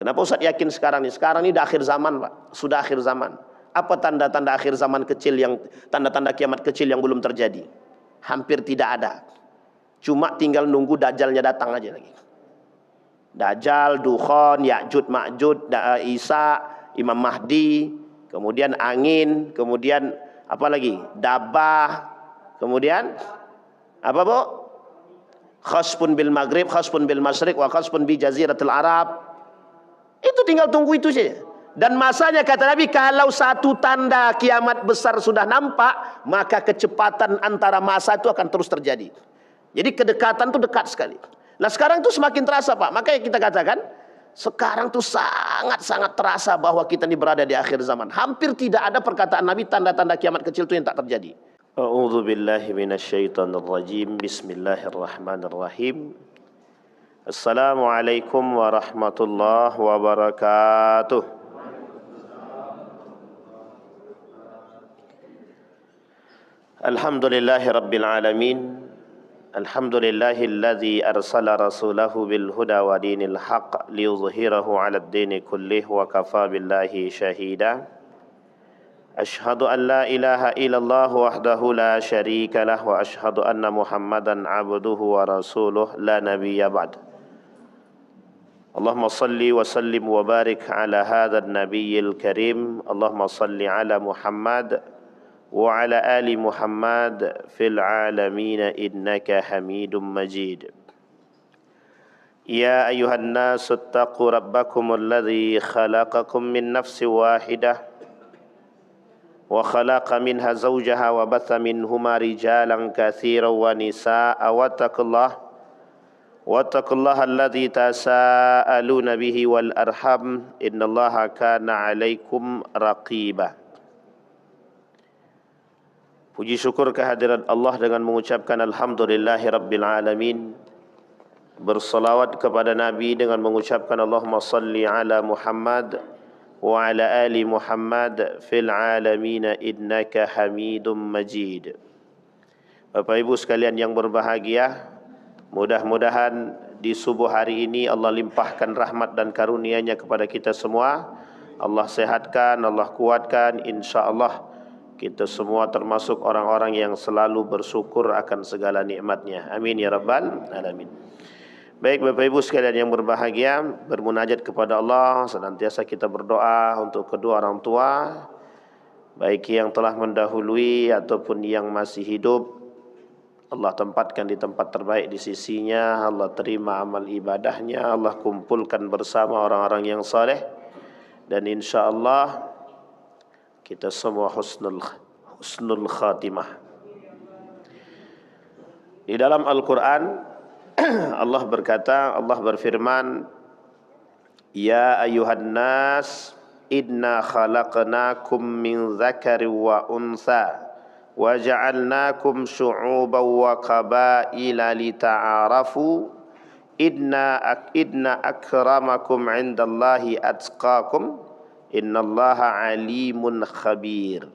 Kenapa Ustaz yakin sekarang ini? Sekarang ini dah akhir zaman, Pak. Sudah akhir zaman. Apa tanda-tanda akhir zaman kecil yang, tanda-tanda kiamat kecil yang belum terjadi? Hampir tidak ada. Cuma tinggal nunggu Dajjalnya datang aja lagi. Dajjal, Dukhan, Ya'jud, Ma'jud, Isa, Imam Mahdi, kemudian angin, kemudian apa lagi? Dabah, kemudian apa, Bu? Khasfun bil maghrib, khasfun bil masyriq, wa khasfun bi jaziratul Arab. Itu tinggal tunggu itu saja. Dan masanya kata Nabi, kalau satu tanda kiamat besar sudah nampak, maka kecepatan antara masa itu akan terus terjadi. Jadi kedekatan itu dekat sekali. Nah sekarang itu semakin terasa, Pak. Makanya kita katakan, sekarang tuh sangat-sangat terasa bahwa kita ini berada di akhir zaman. Hampir tidak ada perkataan Nabi tanda-tanda kiamat kecil itu yang tak terjadi. A'udzu billahi minasyaitonir rajim. Bismillahirrahmanirrahim. Assalamualaikum warahmatullahi wabarakatuh. Alhamdulillahi rabbil alamin. Alhamdulillahilladzi arsala rasulahu bil huda wa dinil haqq liyuzhirahu 'alad dini kullih wa kafa billahi syahida. Ashhadu an la ilaha illallah wahdahu la syarika lah wa ashhadu anna Muhammadan 'abduhu wa rasuluh la nabiyya ba'd. Allahumma salli wa sallim wa barik ala hadzal nabiyyil karim. Allahumma salli ala Muhammad wa ala ali Muhammad fil alamin innaka Hamidum Majid. Ya ayuhan nasu ittaqu rabbakumul ladzi khalaqakum min nafsin wahidah wa khalaqa minha zawjaha wa batha minhuma rijalan katsiran wa nisaa'a wattaqullaha alladzi tasaaluna bihi wal arham innallaha kana 'alaikum raqiba. Puji syukur kehadirat Allah dengan mengucapkan alhamdulillahi rabbil alamin. Bersalawat kepada Nabi dengan mengucapkan Allahumma salli ala Muhammad wa ala ali Muhammad fil alamin innaka Hamidum Majid. Bapak Ibu sekalian yang berbahagia, mudah-mudahan di subuh hari ini Allah limpahkan rahmat dan karunia-Nya kepada kita semua. Allah sehatkan, Allah kuatkan, insya-Allah kita semua termasuk orang-orang yang selalu bersyukur akan segala nikmat-Nya. Amin ya rabbal alamin. Baik Bapak Ibu sekalian yang berbahagia, bermunajat kepada Allah, senantiasa kita berdoa untuk kedua orang tua, baik yang telah mendahului ataupun yang masih hidup. Allah tempatkan di tempat terbaik di sisinya, Allah terima amal ibadahnya, Allah kumpulkan bersama orang-orang yang saleh, dan insya-Allah kita semua husnul khatimah. Di dalam Al-Quran Allah berkata, Allah berfirman, Ya ayuhan nas, inna khalaqnakum min dzakarin wa untha wa ja'alnakum syu'uban wa qabaila lita'arafu inna akramakum 'indallahi atqakum innallaha alimun khabir.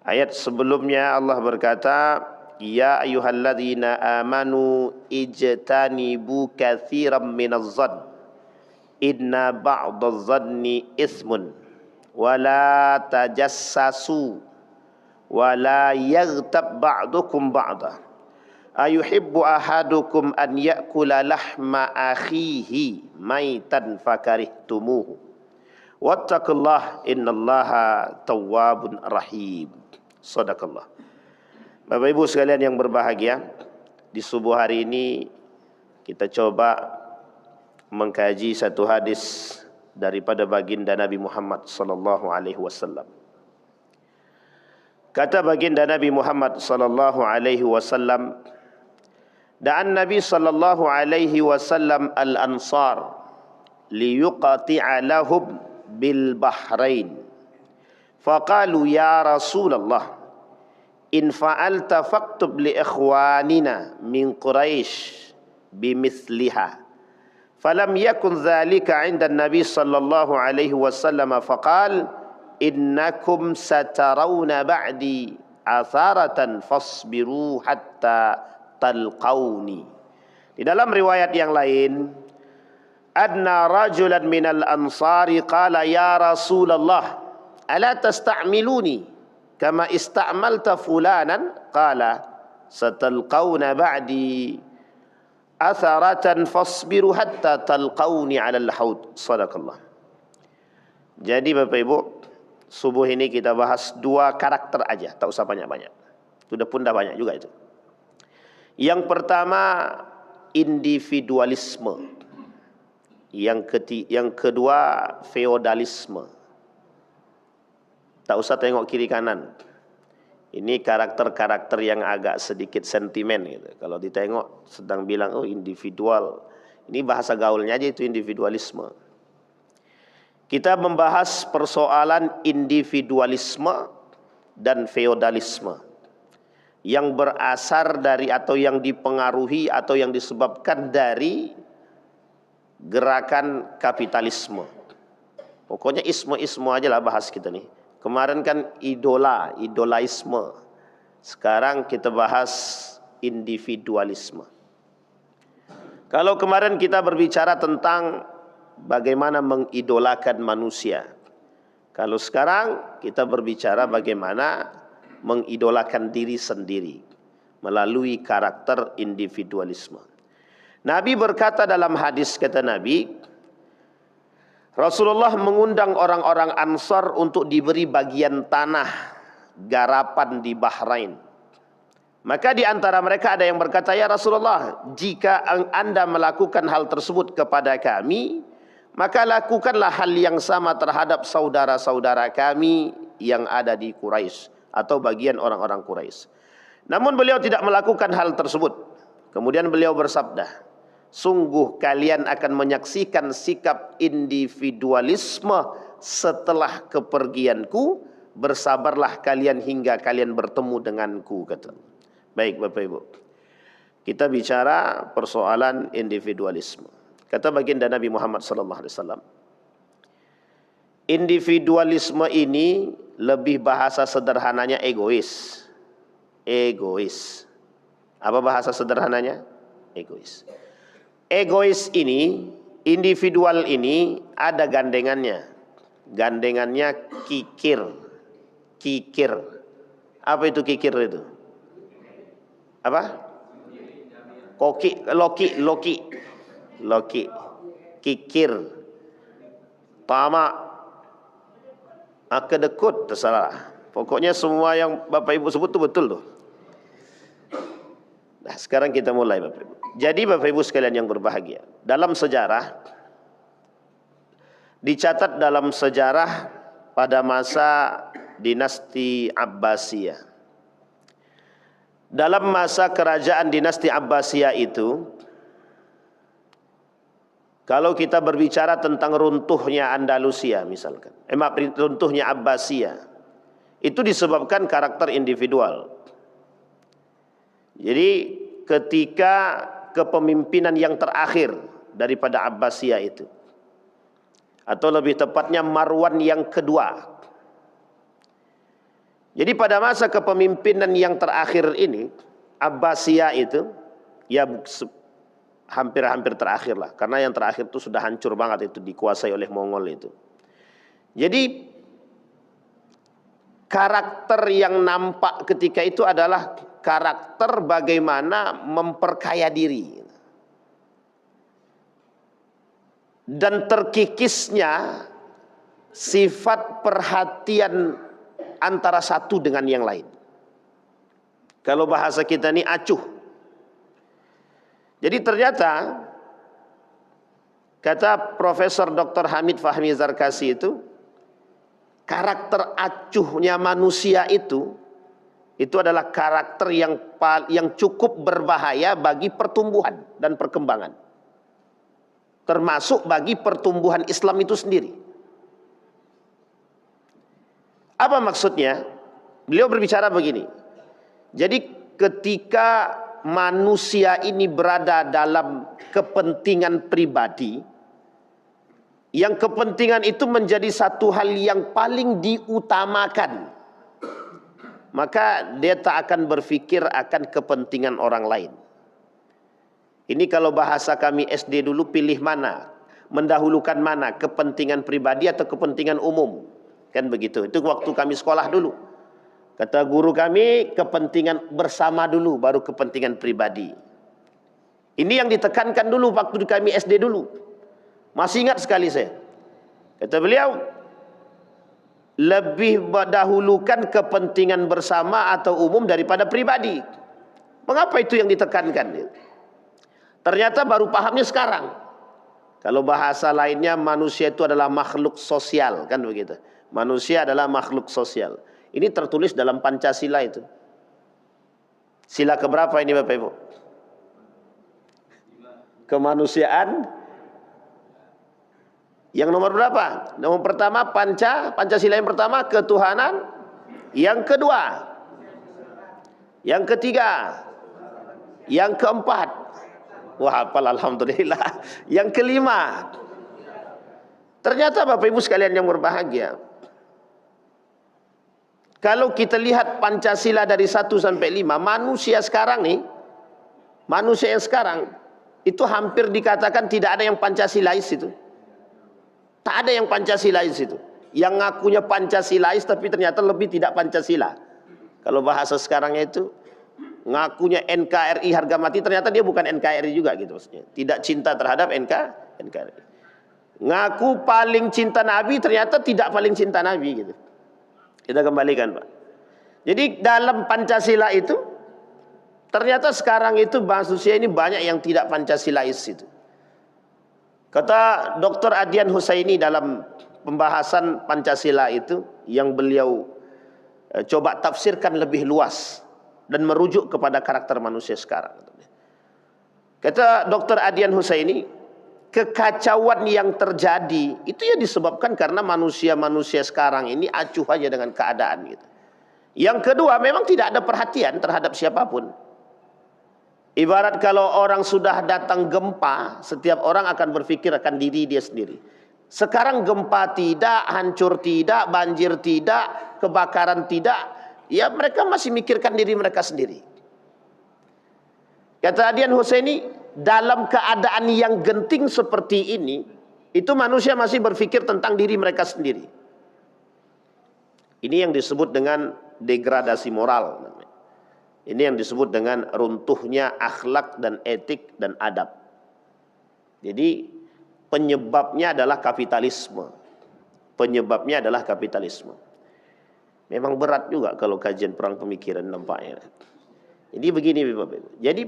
Ayat sebelumnya Allah berkata, Ya ayyuhalladzina amanu ijtanibu katsiran minadh-dhann inna ba'dadh-dhanni itsmun wa la tajassasu wa la yaghtab ba'dukum ba'da ayuhibbu ahadukum an ya'kula lahma akhihi maitan fakarihtumuhu wattaqullah innallaha tawwabun rahim. Shadaqallah. Bapak Ibu sekalian yang berbahagia, di subuh hari ini kita coba mengkaji satu hadis daripada baginda Nabi Muhammad sallallahu alaihi wasallam. Kata baginda Nabi Muhammad sallallahu alaihi wasallam, da'an Nabi sallallahu alaihi wasallam al-ansar liyuqati'a lahum bil bahrain faqalu ya Rasulullah in fa'alta faktub li ikhwanina min Quraisy bimithliha falam yakun dhalika 'inda an-nabi sallallahu alaihi wasallam faqal innakum satarawna ba'di atharatan fasbiru hatta talqauni. Di dalam riwayat yang lain anna rajulan minal ansari qala ya Rasulullah ala tasta'miluni kama ista'malta fulanan qala satalqawna ba'di atharatan fasbiru hatta talqawni 'alal haud. Shadaqallah. Jadi Bapak Ibu, subuh ini kita bahas 2 karakter aja, tak usah banyak-banyak. Sudah pun dah banyak juga itu. Yang pertama individualisme. Yang kedua feodalisme. Tak usah tengok kiri kanan. Ini karakter-karakter yang agak sedikit sentimen gitu. Kalau ditengok sedang bilang oh individual. Ini bahasa gaulnya aja itu individualisme. Kita membahas persoalan individualisme dan feodalisme yang berasar dari atau yang dipengaruhi atau yang disebabkan dari gerakan kapitalisme. Pokoknya isme-isme aja lah bahas kita nih. Kemarin kan idolaisme. Sekarang kita bahas individualisme. Kalau kemarin kita berbicara tentang bagaimana mengidolakan manusia. Kalau sekarang kita berbicara bagaimana mengidolakan diri sendiri melalui karakter individualisme. Nabi berkata dalam hadis, kata Nabi, Rasulullah mengundang orang-orang Ansar untuk diberi bagian tanah garapan di Bahrain. Maka di antara mereka ada yang berkata, ya Rasulullah, jika Anda melakukan hal tersebut kepada kami, maka lakukanlah hal yang sama terhadap saudara-saudara kami yang ada di Quraisy atau bagian orang-orang Quraisy. Namun beliau tidak melakukan hal tersebut. Kemudian beliau bersabda, sungguh kalian akan menyaksikan sikap individualisme setelah kepergianku. Bersabarlah kalian hingga kalian bertemu denganku, kata. Baik Bapak Ibu, kita bicara persoalan individualisme. Kata baginda Nabi Muhammad SAW, individualisme ini lebih bahasa sederhananya egois. Egois. Apa bahasa sederhananya? Egois. Egois ini, individual ini ada gandengannya. Gandengannya kikir. Kikir. Apa itu kikir itu? Apa? Loki. Kikir. Tamak. Kedekut, tersalah. Pokoknya semua yang Bapak Ibu sebut itu betul tuh. Nah, sekarang kita mulai Bapak Ibu. Jadi Bapak Ibu sekalian yang berbahagia, dalam sejarah, dicatat dalam sejarah pada masa dinasti Abbasiyah. Dalam masa kerajaan dinasti Abbasiyah itu, kalau kita berbicara tentang runtuhnya Andalusia misalkan, runtuhnya Abbasiyah, itu disebabkan karakter individual. Jadi ketika kepemimpinan yang terakhir daripada Abbasiyah itu, atau lebih tepatnya Marwan yang kedua. Jadi pada masa kepemimpinan yang terakhir ini, Abbasiyah itu ya hampir-hampir terakhir lah, karena yang terakhir itu sudah hancur banget, itu dikuasai oleh Mongol itu. Jadi karakter yang nampak ketika itu adalah karakter bagaimana memperkaya diri dan terkikisnya sifat perhatian antara satu dengan yang lain. Kalau bahasa kita ini acuh. Jadi ternyata kata Profesor Dr. Hamid Fahmi Zarkasi itu, karakter acuhnya manusia itu adalah karakter yang cukup berbahaya bagi pertumbuhan dan perkembangan. Termasuk bagi pertumbuhan Islam itu sendiri. Apa maksudnya? Beliau berbicara begini. Jadi ketika manusia ini berada dalam kepentingan pribadi, yang kepentingan itu menjadi satu hal yang paling diutamakan, maka dia tak akan berpikir akan kepentingan orang lain. Ini kalau bahasa kami SD dulu, pilih mana? mendahulukan mana? Kepentingan pribadi atau kepentingan umum? Kan begitu. Itu waktu kami sekolah dulu. Kata guru kami, kepentingan bersama dulu, baru kepentingan pribadi. Ini yang ditekankan dulu waktu kami SD dulu. Masih ingat sekali saya. Kata beliau, lebih mendahulukan kepentingan bersama atau umum daripada pribadi. Mengapa itu yang ditekankan? Ternyata baru pahamnya sekarang. Kalau bahasa lainnya, manusia itu adalah makhluk sosial, kan begitu. Manusia adalah makhluk sosial. Ini tertulis dalam Pancasila itu. Sila keberapa ini Bapak Ibu? Kemanusiaan. Yang nomor berapa? Nomor pertama Pancasila yang pertama ketuhanan. Yang kedua, yang ketiga, yang keempat. Wah, hafal alhamdulillah. Yang kelima. Ternyata Bapak Ibu sekalian yang berbahagia, kalau kita lihat Pancasila dari 1 sampai 5, manusia sekarang nih, manusia yang sekarang, itu hampir dikatakan tidak ada yang Pancasilais itu. Tak ada yang Pancasilais itu. Yang ngakunya Pancasilais tapi ternyata lebih tidak Pancasila. Kalau bahasa sekarangnya itu, ngakunya NKRI harga mati, ternyata dia bukan NKRI juga gitu maksudnya. Tidak cinta terhadap NKRI. Ngaku paling cinta Nabi, ternyata tidak paling cinta Nabi gitu. Kita kembalikan Pak. Jadi dalam Pancasila itu, ternyata sekarang itu manusia ini banyak yang tidak Pancasilais itu. Kata Dr. Adian Husaini dalam pembahasan Pancasila itu, yang beliau coba tafsirkan lebih luas dan merujuk kepada karakter manusia sekarang. Kata Dr. Adian Husaini, kekacauan yang terjadi itu ya disebabkan karena manusia-manusia sekarang ini acuh aja dengan keadaan gitu. Yang kedua, memang tidak ada perhatian terhadap siapapun. Ibarat kalau orang sudah datang gempa, setiap orang akan berpikir akan diri dia sendiri. Sekarang gempa tidak, hancur tidak, banjir tidak, kebakaran tidak, ya mereka masih mikirkan diri mereka sendiri. Kata Adian Husaini, dalam keadaan yang genting seperti ini, itu manusia masih berpikir tentang diri mereka sendiri. Ini yang disebut dengan degradasi moral. Ini yang disebut dengan runtuhnya akhlak dan etik dan adab. Jadi penyebabnya adalah kapitalisme. Penyebabnya adalah kapitalisme. Memang berat juga kalau kajian perang pemikiran nampaknya. Jadi begini Bapak Ibu. Jadi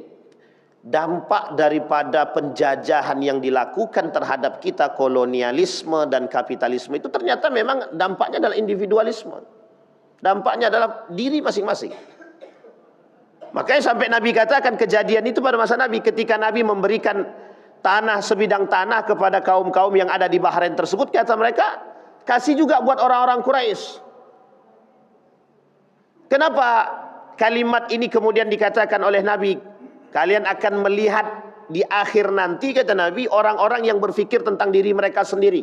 dampak daripada penjajahan yang dilakukan terhadap kita, kolonialisme dan kapitalisme itu ternyata memang dampaknya adalah individualisme. Dampaknya adalah diri masing-masing. Makanya sampai Nabi katakan kejadian itu pada masa Nabi, ketika Nabi memberikan tanah, sebidang tanah kepada kaum-kaum yang ada di Bahrain tersebut, kata mereka, kasih juga buat orang-orang Quraisy. Kenapa kalimat ini kemudian dikatakan oleh Nabi? Kalian akan melihat di akhir nanti, kata Nabi, orang-orang yang berpikir tentang diri mereka sendiri.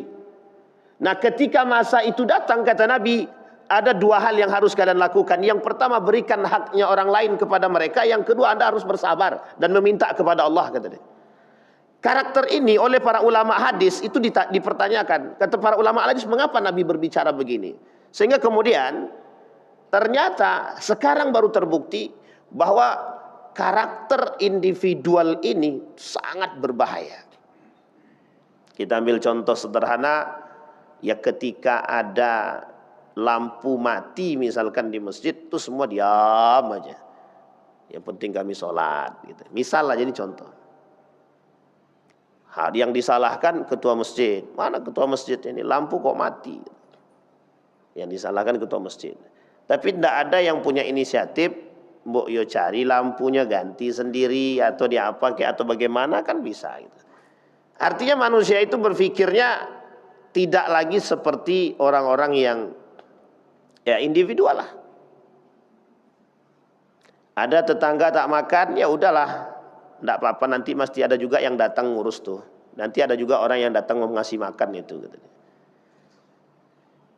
Nah, ketika masa itu datang, kata Nabi, ada dua hal yang harus kalian lakukan. Yang pertama, berikan haknya orang lain kepada mereka. Yang kedua, Anda harus bersabar dan meminta kepada Allah, kata dia. Karakter ini oleh para ulama hadis itu dipertanyakan. Kata para ulama hadis, mengapa Nabi berbicara begini? Sehingga kemudian ternyata sekarang baru terbukti bahwa karakter individual ini sangat berbahaya. Kita ambil contoh sederhana, ya ketika ada lampu mati misalkan di masjid, itu semua diam aja. Yang penting kami sholat gitu. Misal aja ini contoh. Yang disalahkan ketua masjid. Mana ketua masjid ini? Lampu kok mati? Yang disalahkan ketua masjid. Tapi tidak ada yang punya inisiatif, mbok yo cari lampunya ganti sendiri atau diapa kayak atau bagaimana, kan bisa gitu. Artinya manusia itu berpikirnya tidak lagi seperti orang-orang yang ya individual lah. Ada tetangga tak makan, ya udahlah, tidak apa-apa, nanti mesti ada juga yang datang ngurus tuh. Nanti ada juga orang yang datang mau ngasih makan itu.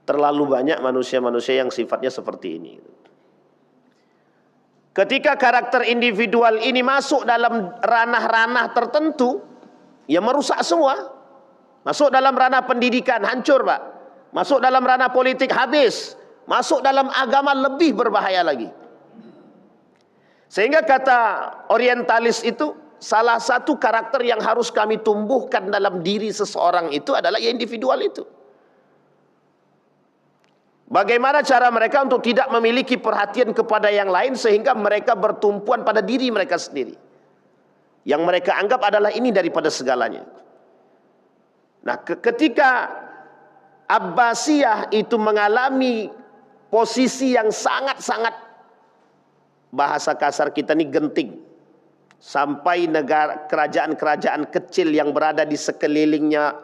Terlalu banyak manusia-manusia yang sifatnya seperti ini. Ketika karakter individual ini masuk dalam ranah-ranah tertentu, ya merusak semua. Masuk dalam ranah pendidikan, hancur Pak. Masuk dalam ranah politik, habis. Masuk dalam agama, lebih berbahaya lagi. Sehingga kata orientalis itu, salah satu karakter yang harus kami tumbuhkan dalam diri seseorang itu adalah individual itu. Bagaimana cara mereka untuk tidak memiliki perhatian kepada yang lain sehingga mereka bertumpuan pada diri mereka sendiri. Yang mereka anggap adalah ini daripada segalanya. Nah, ketika Abbasiyah itu mengalami posisi yang sangat-sangat, bahasa kasar kita ini, genting. Sampai negara kerajaan-kerajaan kecil yang berada di sekelilingnya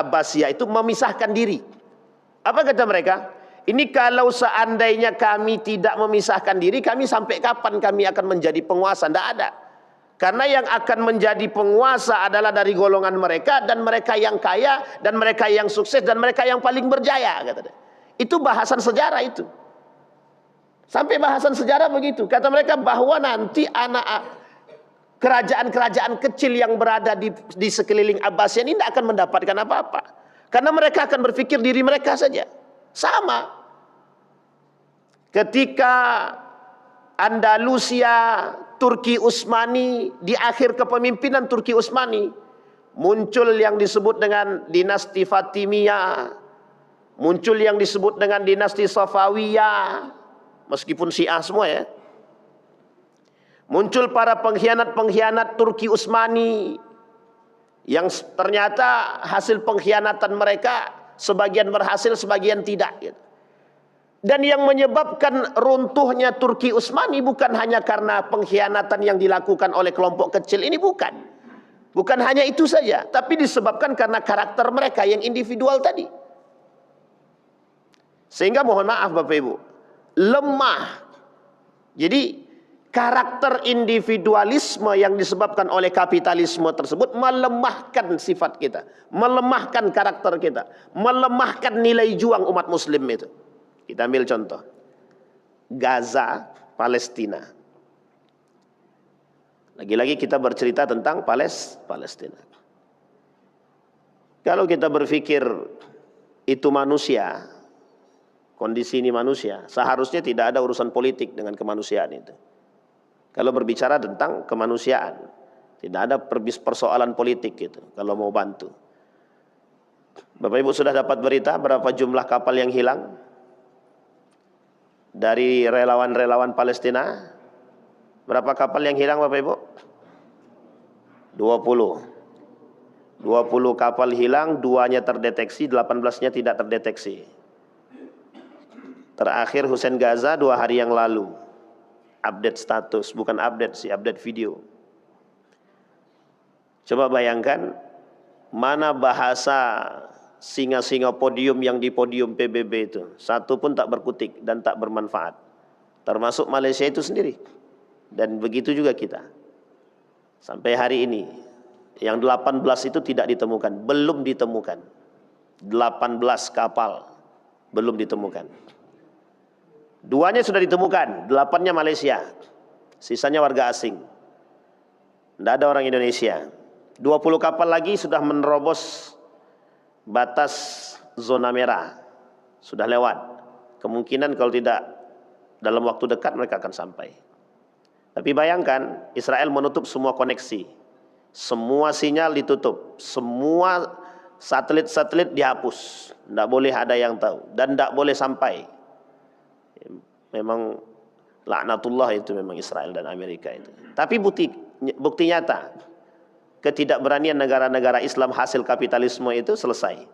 Abbasiyah itu memisahkan diri. Apa kata mereka? Ini kalau seandainya kami tidak memisahkan diri, kami sampai kapan kami akan menjadi penguasa? Tidak ada. Karena yang akan menjadi penguasa adalah dari golongan mereka, dan mereka yang kaya, dan mereka yang sukses, dan mereka yang paling berjaya. Kata dia. Itu bahasan sejarah itu. Sampai bahasan sejarah begitu. Kata mereka bahwa nanti anak kerajaan-kerajaan kecil yang berada di sekeliling Abbasiyah ini tidak akan mendapatkan apa-apa. Karena mereka akan berpikir diri mereka saja. Sama. Ketika Andalusia, Turki Utsmani, di akhir kepemimpinan Turki Utsmani, muncul yang disebut dengan dinasti Fatimiyah, muncul yang disebut dengan dinasti Safawiyah, meskipun Syiah semua ya. Muncul para pengkhianat-pengkhianat Turki Utsmani, yang ternyata hasil pengkhianatan mereka sebagian berhasil, sebagian tidak gitu. Dan yang menyebabkan runtuhnya Turki Utsmani bukan hanya karena pengkhianatan yang dilakukan oleh kelompok kecil ini, bukan. Bukan hanya itu saja, tapi disebabkan karena karakter mereka yang individual tadi. Sehingga mohon maaf Bapak Ibu, lemah. Jadi karakter individualisme yang disebabkan oleh kapitalisme tersebut melemahkan sifat kita, melemahkan karakter kita, melemahkan nilai juang umat muslim itu. Kita ambil contoh Gaza, Palestina. Lagi-lagi kita bercerita tentang Palestina. Kalau kita berpikir itu manusia, kondisi ini manusia, seharusnya tidak ada urusan politik dengan kemanusiaan itu. Kalau berbicara tentang kemanusiaan, tidak ada persoalan politik gitu kalau mau bantu. Bapak Ibu sudah dapat berita berapa jumlah kapal yang hilang dari relawan-relawan Palestina? Berapa kapal yang hilang Bapak Ibu? 20 kapal hilang, 2-nya terdeteksi, 18-nya tidak terdeteksi. Terakhir Hussein Gaza 2 hari yang lalu, update status, bukan update sih, update video. Coba bayangkan, mana bahasa singa-singa podium yang di podium PBB itu, satu pun tak berkutik dan tak bermanfaat. Termasuk Malaysia itu sendiri. Dan begitu juga kita. Sampai hari ini, yang 18 itu tidak ditemukan, belum ditemukan. 18 kapal belum ditemukan. 2-nya sudah ditemukan, 8-nya Malaysia, sisanya warga asing. Tidak ada orang Indonesia. 20 kapal lagi sudah menerobos batas zona merah, sudah lewat. Kemungkinan kalau tidak dalam waktu dekat mereka akan sampai. Tapi bayangkan, Israel menutup semua koneksi, semua sinyal ditutup, semua satelit-satelit dihapus, tidak boleh ada yang tahu dan tidak boleh sampai. Memang laknatullah itu memang Israel dan Amerika itu. Tapi bukti nyata ketidakberanian negara-negara Islam hasil kapitalisme itu selesai.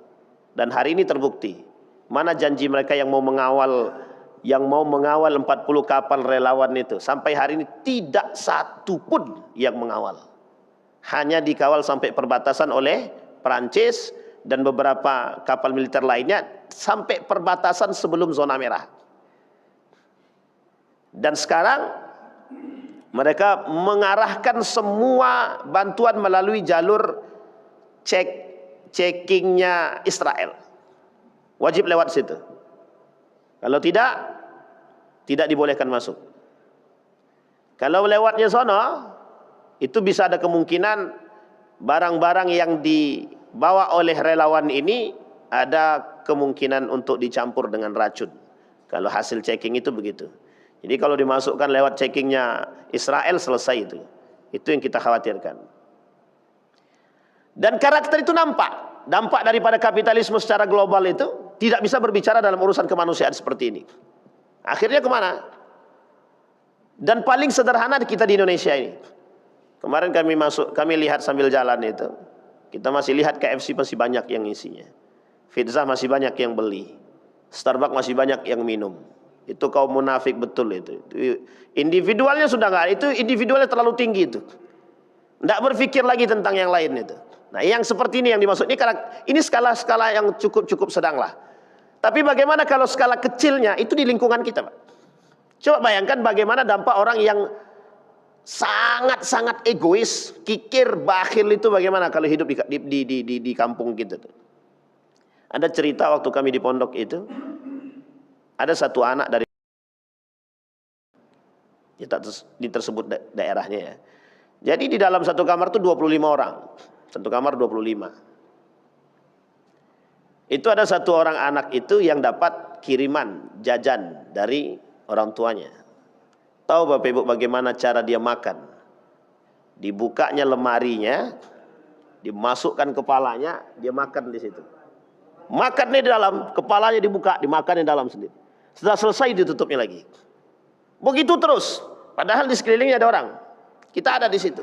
Dan hari ini terbukti. Mana janji mereka yang mau mengawal 40 kapal relawan itu? Sampai hari ini tidak satu pun yang mengawal. Hanya dikawal sampai perbatasan oleh Perancis dan beberapa kapal militer lainnya sampai perbatasan sebelum zona merah. Dan sekarang mereka mengarahkan semua bantuan melalui jalur checkingnya Israel. Wajib lewat situ. Kalau tidak dibolehkan masuk. Kalau lewatnya sono, itu bisa ada kemungkinan barang-barang yang dibawa oleh relawan ini ada kemungkinan untuk dicampur dengan racun. Kalau hasil checking itu begitu. Jadi kalau dimasukkan lewat checkingnya Israel, selesai itu. Itu yang kita khawatirkan. Dan karakter itu nampak. Dampak daripada kapitalisme secara global itu tidak bisa berbicara dalam urusan kemanusiaan seperti ini. Akhirnya kemana? Dan paling sederhana kita di Indonesia ini. Kemarin kami lihat sambil jalan itu, kita masih lihat KFC masih banyak yang isinya, pizza masih banyak yang beli, Starbucks masih banyak yang minum. Itu kaum munafik betul itu. Individualnya sudah nggak, itu individualnya terlalu tinggi itu. Nggak berpikir lagi tentang yang lain itu. Nah, yang seperti ini yang dimaksud ini skala-skala yang cukup sedang lah. Tapi bagaimana kalau skala kecilnya itu di lingkungan kita, Pak? Coba bayangkan bagaimana dampak orang yang sangat-sangat egois, kikir, bakhil itu bagaimana kalau hidup di kampung kita. Ada cerita waktu kami di pondok itu, ada satu anak dari tersebut daerahnya ya. Jadi di dalam satu kamar itu 25 orang. Satu kamar 25. Itu ada satu orang anak itu yang dapat kiriman jajan dari orang tuanya. Tahu Bapak Ibu bagaimana cara dia makan? Dibukanya lemarinya, dimasukkan kepalanya, dia makan di situ. Makannya di dalam, kepalanya dibuka, dimakan di dalam sendiri. Setelah selesai ditutupnya lagi. Begitu terus. Padahal di sekelilingnya ada orang. Kita ada di situ.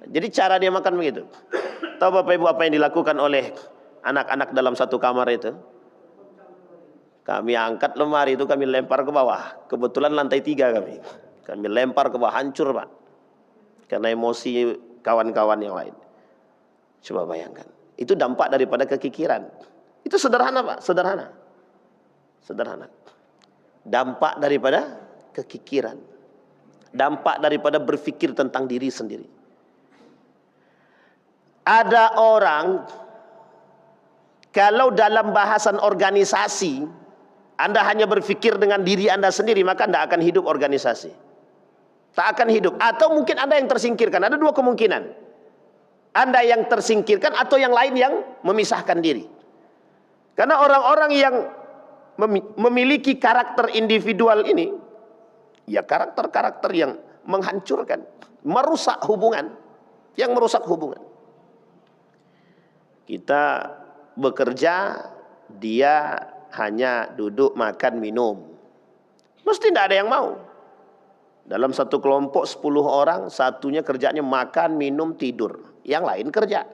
Jadi cara dia makan begitu. Tahu Bapak Ibu apa yang dilakukan oleh anak-anak dalam satu kamar itu? Kami angkat lemari itu, kami lempar ke bawah. Kebetulan lantai 3 kami. Kami lempar ke bawah, hancur Pak. Karena emosi kawan-kawan yang lain. Coba bayangkan. Itu dampak daripada kekikiran. Itu sederhana Pak, sederhana. Sederhana. Dampak daripada kekikiran. Dampak daripada berpikir tentang diri sendiri. Ada orang, kalau dalam bahasan organisasi, Anda hanya berpikir dengan diri Anda sendiri, maka Anda akan hidup organisasi. Tak akan hidup. Atau mungkin Anda yang tersingkirkan. Ada dua kemungkinan. Anda yang tersingkirkan atau yang lain yang memisahkan diri. Karena orang-orang yang memiliki karakter individual ini, ya karakter-karakter yang menghancurkan, merusak hubungan. Yang merusak hubungan. Kita bekerja, dia hanya duduk, makan, minum. Mesti tidak ada yang mau. Dalam satu kelompok 10 orang, satunya kerjanya makan, minum, tidur. Yang lain kerja.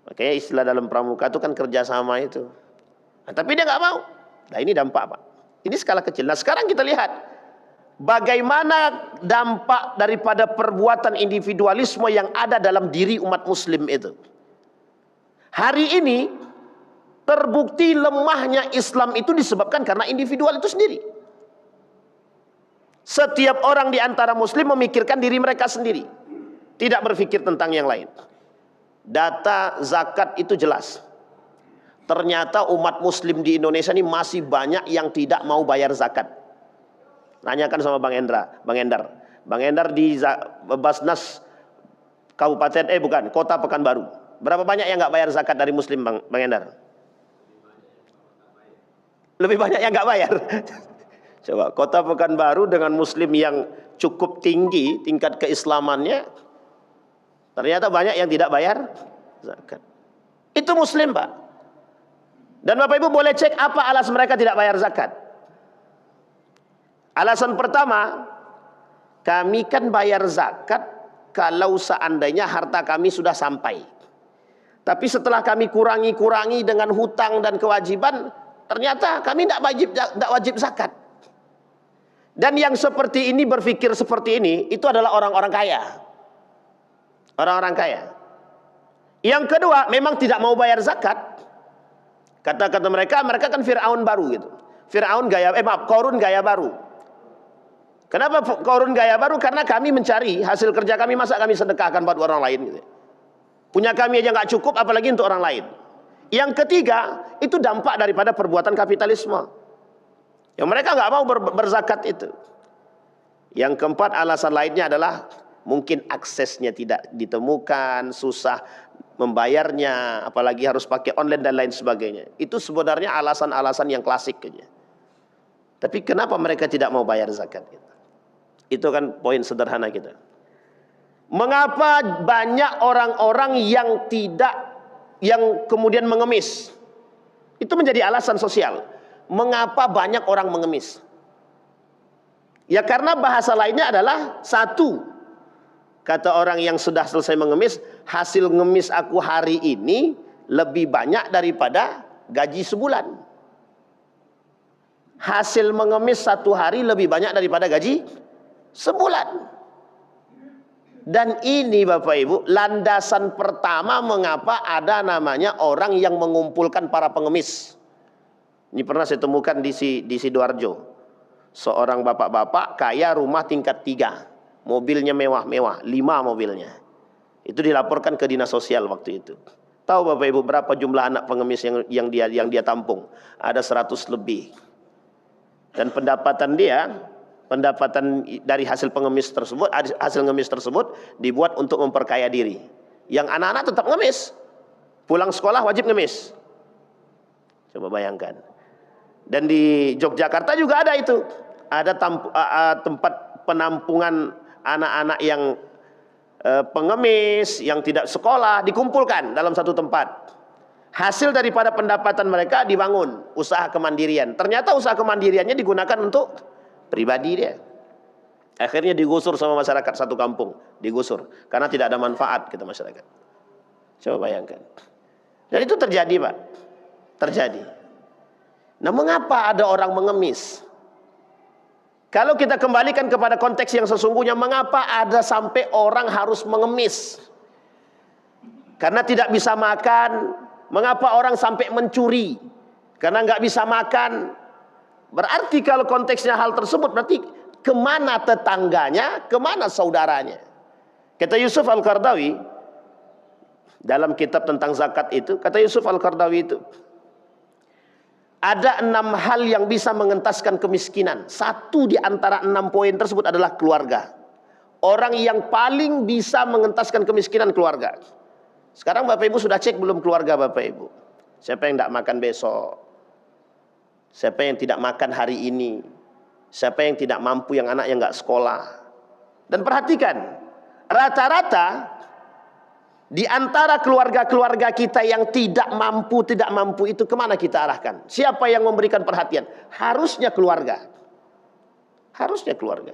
Makanya istilah dalam pramuka itu kan kerjasama itu. Nah, tapi dia nggak mau. Nah ini dampak Pak. Ini skala kecil. Nah sekarang kita lihat. Bagaimana dampak daripada perbuatan individualisme yang ada dalam diri umat muslim itu. Hari ini terbukti lemahnya Islam itu disebabkan karena individual itu sendiri. Setiap orang di antara muslim memikirkan diri mereka sendiri, tidak berpikir tentang yang lain. Data zakat itu jelas. Ternyata umat muslim di Indonesia ini masih banyak yang tidak mau bayar zakat. Nanyakan sama Bang Endar. Bang Endar di Basnas Kabupaten Kota Pekanbaru. Berapa banyak yang nggak bayar zakat dari muslim Bang Endar? Lebih banyak yang nggak bayar. Coba Kota Pekanbaru dengan muslim yang cukup tinggi tingkat keislamannya, ternyata banyak yang tidak bayar zakat. Itu muslim Pak. Dan Bapak Ibu boleh cek apa alasan mereka tidak bayar zakat. Alasan pertama, kami kan bayar zakat kalau seandainya harta kami sudah sampai. Tapi setelah kami kurangi dengan hutang dan kewajiban, ternyata kami tidak wajib zakat. Dan yang seperti ini, berpikir seperti ini, itu adalah orang-orang kaya. Orang-orang kaya. Yang kedua, memang tidak mau bayar zakat. Kata-kata mereka kan Fir'aun baru gitu. Qarun gaya baru. Kenapa Qarun gaya baru? Karena kami mencari hasil kerja kami, masa kami sedekahkan buat orang lain gitu. Punya kami aja nggak cukup, apalagi untuk orang lain. Yang ketiga, itu dampak daripada perbuatan kapitalisme. Yang mereka nggak mau berzakat itu. Yang keempat, alasan lainnya adalah Mungkin aksesnya tidak ditemukan, susah membayarnya, apalagi harus pakai online dan lain sebagainya. Itu sebenarnya alasan-alasan yang klasik aja. Tapi kenapa mereka tidak mau bayar zakat? Itu kan poin sederhana kita. Mengapa banyak orang-orang yang kemudian mengemis? Itu menjadi alasan sosial. Mengapa banyak orang mengemis? Ya karena bahasa lainnya adalah satu. Kata orang yang sudah selesai mengemis, hasil ngemis aku hari ini lebih banyak daripada gaji sebulan. Hasil mengemis satu hari lebih banyak daripada gaji sebulan. Dan ini Bapak Ibu, landasan pertama mengapa ada namanya orang yang mengumpulkan para pengemis. Ini pernah saya temukan di Sidoarjo. Seorang bapak-bapak kaya, rumah tingkat 3. Mobilnya mewah-mewah, 5 mobilnya. Itu dilaporkan ke dinas sosial waktu itu. Tahu Bapak Ibu berapa jumlah anak pengemis yang dia tampung? Ada 100 lebih. Dan pendapatan dari hasil pengemis tersebut, hasil ngemis tersebut dibuat untuk memperkaya diri. Yang anak-anak tetap ngemis. Pulang sekolah wajib ngemis. Coba bayangkan. Dan di Yogyakarta juga ada itu. Ada tempat penampungan anak-anak yang pengemis, yang tidak sekolah, dikumpulkan dalam satu tempat. Hasil daripada pendapatan mereka dibangun usaha kemandirian. Ternyata usaha kemandiriannya digunakan untuk pribadi dia. Akhirnya digusur sama masyarakat satu kampung. Digusur. Karena tidak ada manfaat kita masyarakat. Coba bayangkan. Dan itu terjadi Pak. Terjadi. Nah mengapa ada orang mengemis? Kalau kita kembalikan kepada konteks yang sesungguhnya, mengapa ada sampai orang harus mengemis? Karena tidak bisa makan. Mengapa orang sampai mencuri? Karena nggak bisa makan. Berarti kalau konteksnya hal tersebut, berarti kemana tetangganya, kemana saudaranya? Kata Yusuf Al-Qardawi, dalam kitab tentang zakat itu, kata Yusuf Al-Qardawi itu, ada 6 hal yang bisa mengentaskan kemiskinan. Satu di antara 6 poin tersebut adalah keluarga. Orang yang paling bisa mengentaskan kemiskinan keluarga. Sekarang Bapak Ibu sudah cek belum keluarga Bapak Ibu? Siapa yang tidak makan besok? Siapa yang tidak makan hari ini? Siapa yang tidak mampu, yang anak yang nggak sekolah? Dan perhatikan, rata-rata di antara keluarga-keluarga kita yang tidak mampu itu kemana kita arahkan? Siapa yang memberikan perhatian? Harusnya keluarga. Harusnya keluarga.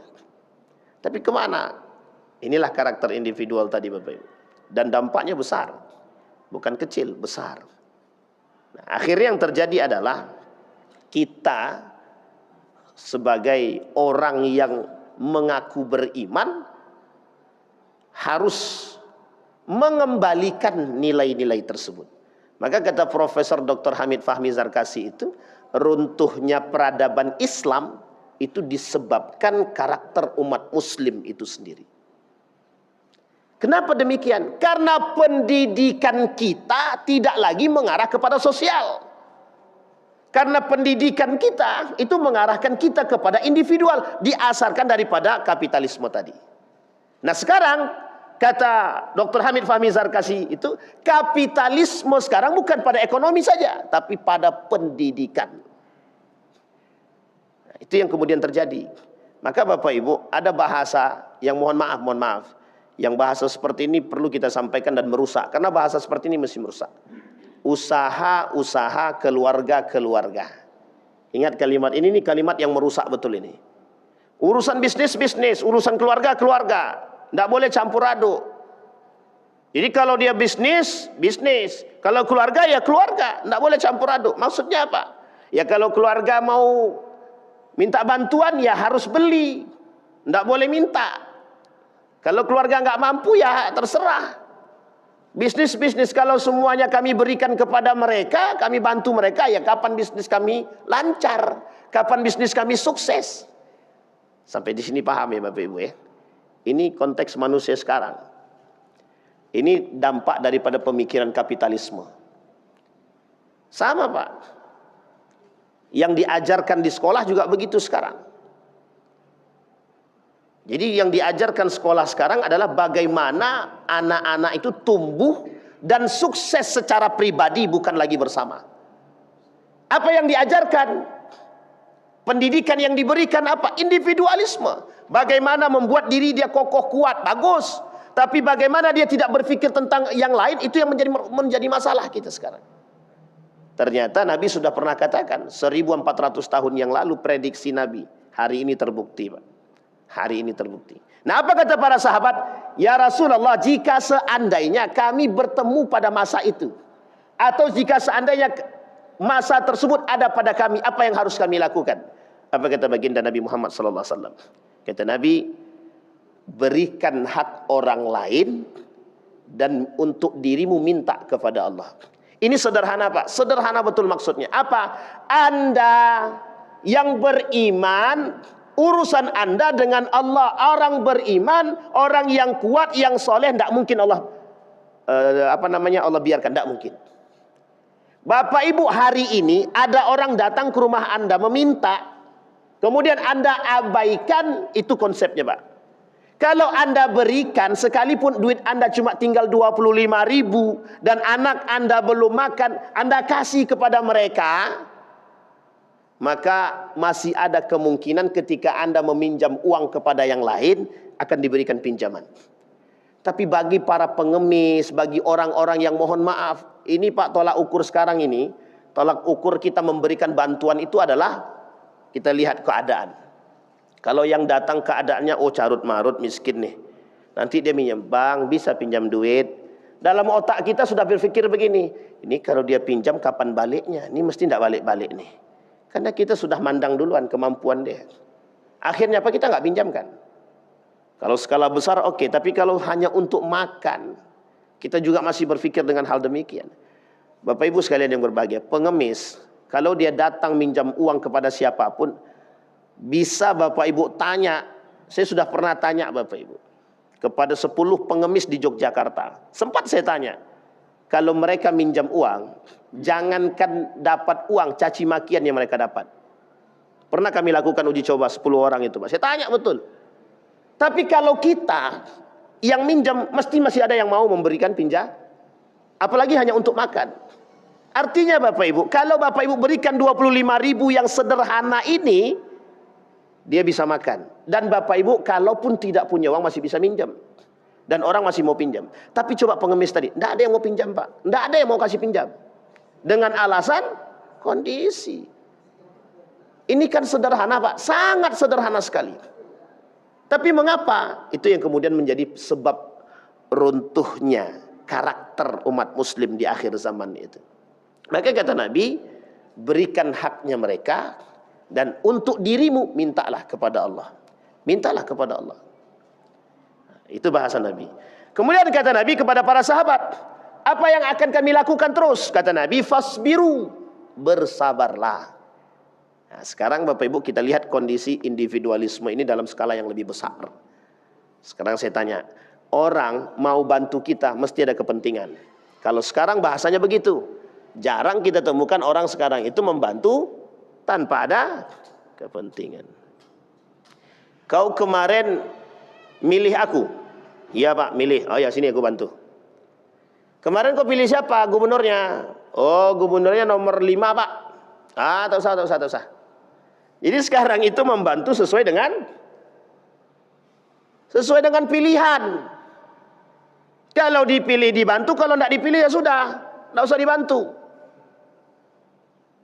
Tapi kemana? Inilah karakter individual tadi Bapak Ibu. Dan dampaknya besar. Bukan kecil, besar. Nah, akhirnya yang terjadi adalah kita sebagai orang yang mengaku beriman harus mengembalikan nilai-nilai tersebut. Maka kata Profesor Dr. Hamid Fahmi Zarkasi itu, runtuhnya peradaban Islam itu disebabkan karakter umat muslim itu sendiri. Kenapa demikian? Karena pendidikan kita tidak lagi mengarah kepada sosial. Karena pendidikan kita itu mengarahkan kita kepada individual, diasarkan daripada kapitalisme tadi. Nah sekarang kata Dr. Hamid Fahmi Zarkasi itu, kapitalisme sekarang bukan pada ekonomi saja, tapi pada pendidikan. Nah, itu yang kemudian terjadi. Maka Bapak Ibu, ada bahasa yang mohon maaf, yang bahasa seperti ini perlu kita sampaikan dan merusak. Karena bahasa seperti ini mesti merusak. Usaha-usaha, keluarga-keluarga. Ingat kalimat ini kalimat yang merusak betul ini. Urusan bisnis, urusan keluarga. Tidak boleh campur aduk. Jadi kalau dia bisnis. Kalau keluarga ya keluarga. Tidak boleh campur aduk. Maksudnya apa? Ya kalau keluarga mau minta bantuan ya harus beli. Tidak boleh minta. Kalau keluarga nggak mampu ya terserah. Bisnis kalau semuanya kami berikan kepada mereka, kami bantu mereka, ya kapan bisnis kami lancar? Kapan bisnis kami sukses? Sampai di sini paham ya Bapak Ibu ya? Ini konteks manusia sekarang. Ini dampak daripada pemikiran kapitalisme. Sama Pak. Yang diajarkan di sekolah juga begitu sekarang. Jadi yang diajarkan sekolah sekarang adalah bagaimana anak-anak itu tumbuh dan sukses secara pribadi, bukan lagi bersama. Apa yang diajarkan? Pendidikan yang diberikan apa? Individualisme. Bagaimana membuat diri dia kokoh kuat, bagus. Tapi bagaimana dia tidak berpikir tentang yang lain, itu yang menjadi masalah kita sekarang. Ternyata Nabi sudah pernah katakan 1400 tahun yang lalu, prediksi Nabi hari ini terbukti, Pak. Hari ini terbukti. Nah, apa kata para sahabat? Ya Rasulullah, jika seandainya kami bertemu pada masa itu, atau jika seandainya masa tersebut ada pada kami, apa yang harus kami lakukan? Apa kata baginda Nabi Muhammad sallallahu alaihi wasallam? Kata Nabi, berikan hak orang lain dan untuk dirimu minta kepada Allah. Ini sederhana, Pak. Sederhana betul maksudnya. Apa? Anda yang beriman, urusan Anda dengan Allah. Orang beriman, orang yang kuat, yang soleh, tidak mungkin Allah Allah biarkan, tidak mungkin. Bapak Ibu, hari ini ada orang datang ke rumah Anda meminta, kemudian Anda abaikan, itu konsepnya, Pak. Kalau Anda berikan, sekalipun duit Anda cuma tinggal 25.000 dan anak Anda belum makan, Anda kasih kepada mereka, maka masih ada kemungkinan ketika Anda meminjam uang kepada yang lain akan diberikan pinjaman. Tapi bagi para pengemis, bagi orang-orang yang mohon maaf, ini Pak, tolak ukur sekarang ini, tolak ukur kita memberikan bantuan itu adalah kita lihat keadaan. Kalau yang datang keadaannya, oh carut marut miskin nih, nanti dia minjem, bang bisa pinjam duit. Dalam otak kita sudah berpikir begini, ini kalau dia pinjam kapan baliknya? Ini mesti tidak balik-balik nih. Karena kita sudah mandang duluan kemampuan dia. Akhirnya apa? Kita nggak pinjamkan. Kalau skala besar oke, tapi kalau hanya untuk makan, kita juga masih berpikir dengan hal demikian. Bapak Ibu sekalian yang berbahagia, pengemis, kalau dia datang minjam uang kepada siapapun, bisa Bapak Ibu tanya, saya sudah pernah tanya Bapak Ibu, kepada 10 pengemis di Yogyakarta. Sempat saya tanya, kalau mereka minjam uang, jangankan dapat uang, caci makian yang mereka dapat. Pernah kami lakukan uji coba 10 orang itu, Pak. Saya tanya betul. Tapi kalau kita yang minjam, mesti masih ada yang mau memberikan pinjam, apalagi hanya untuk makan. Artinya Bapak Ibu, kalau Bapak Ibu berikan 25.000 yang sederhana ini, dia bisa makan. Dan Bapak Ibu, kalaupun tidak punya uang masih bisa minjam. Dan orang masih mau pinjam. Tapi coba pengemis tadi, tidak ada yang mau pinjam, Pak. Tidak ada yang mau kasih pinjam. Dengan alasan kondisi. Ini kan sederhana, Pak. Sangat sederhana sekali. Tapi mengapa? Itu yang kemudian menjadi sebab runtuhnya karakter umat muslim di akhir zaman itu. Maka kata Nabi, berikan haknya mereka, dan untuk dirimu mintalah kepada Allah. Mintalah kepada Allah. Itu bahasa Nabi. Kemudian kata Nabi kepada para sahabat, apa yang akan kami lakukan terus? Kata Nabi, fasbiru, bersabarlah. Nah, sekarang Bapak Ibu kita lihat kondisi individualisme ini dalam skala yang lebih besar. Sekarang saya tanya, orang mau bantu kita mesti ada kepentingan. Kalau sekarang bahasanya begitu, jarang kita temukan orang sekarang itu membantu tanpa ada kepentingan. Kau kemarin milih aku. Iya Pak, milih. Oh ya, sini aku bantu. Kemarin kau pilih siapa? Gubernurnya. Oh, gubernurnya nomor 5 Pak. Ah, tak usah. Jadi sekarang itu membantu sesuai dengan pilihan. Kalau dipilih dibantu, kalau tidak dipilih ya sudah, tidak usah dibantu.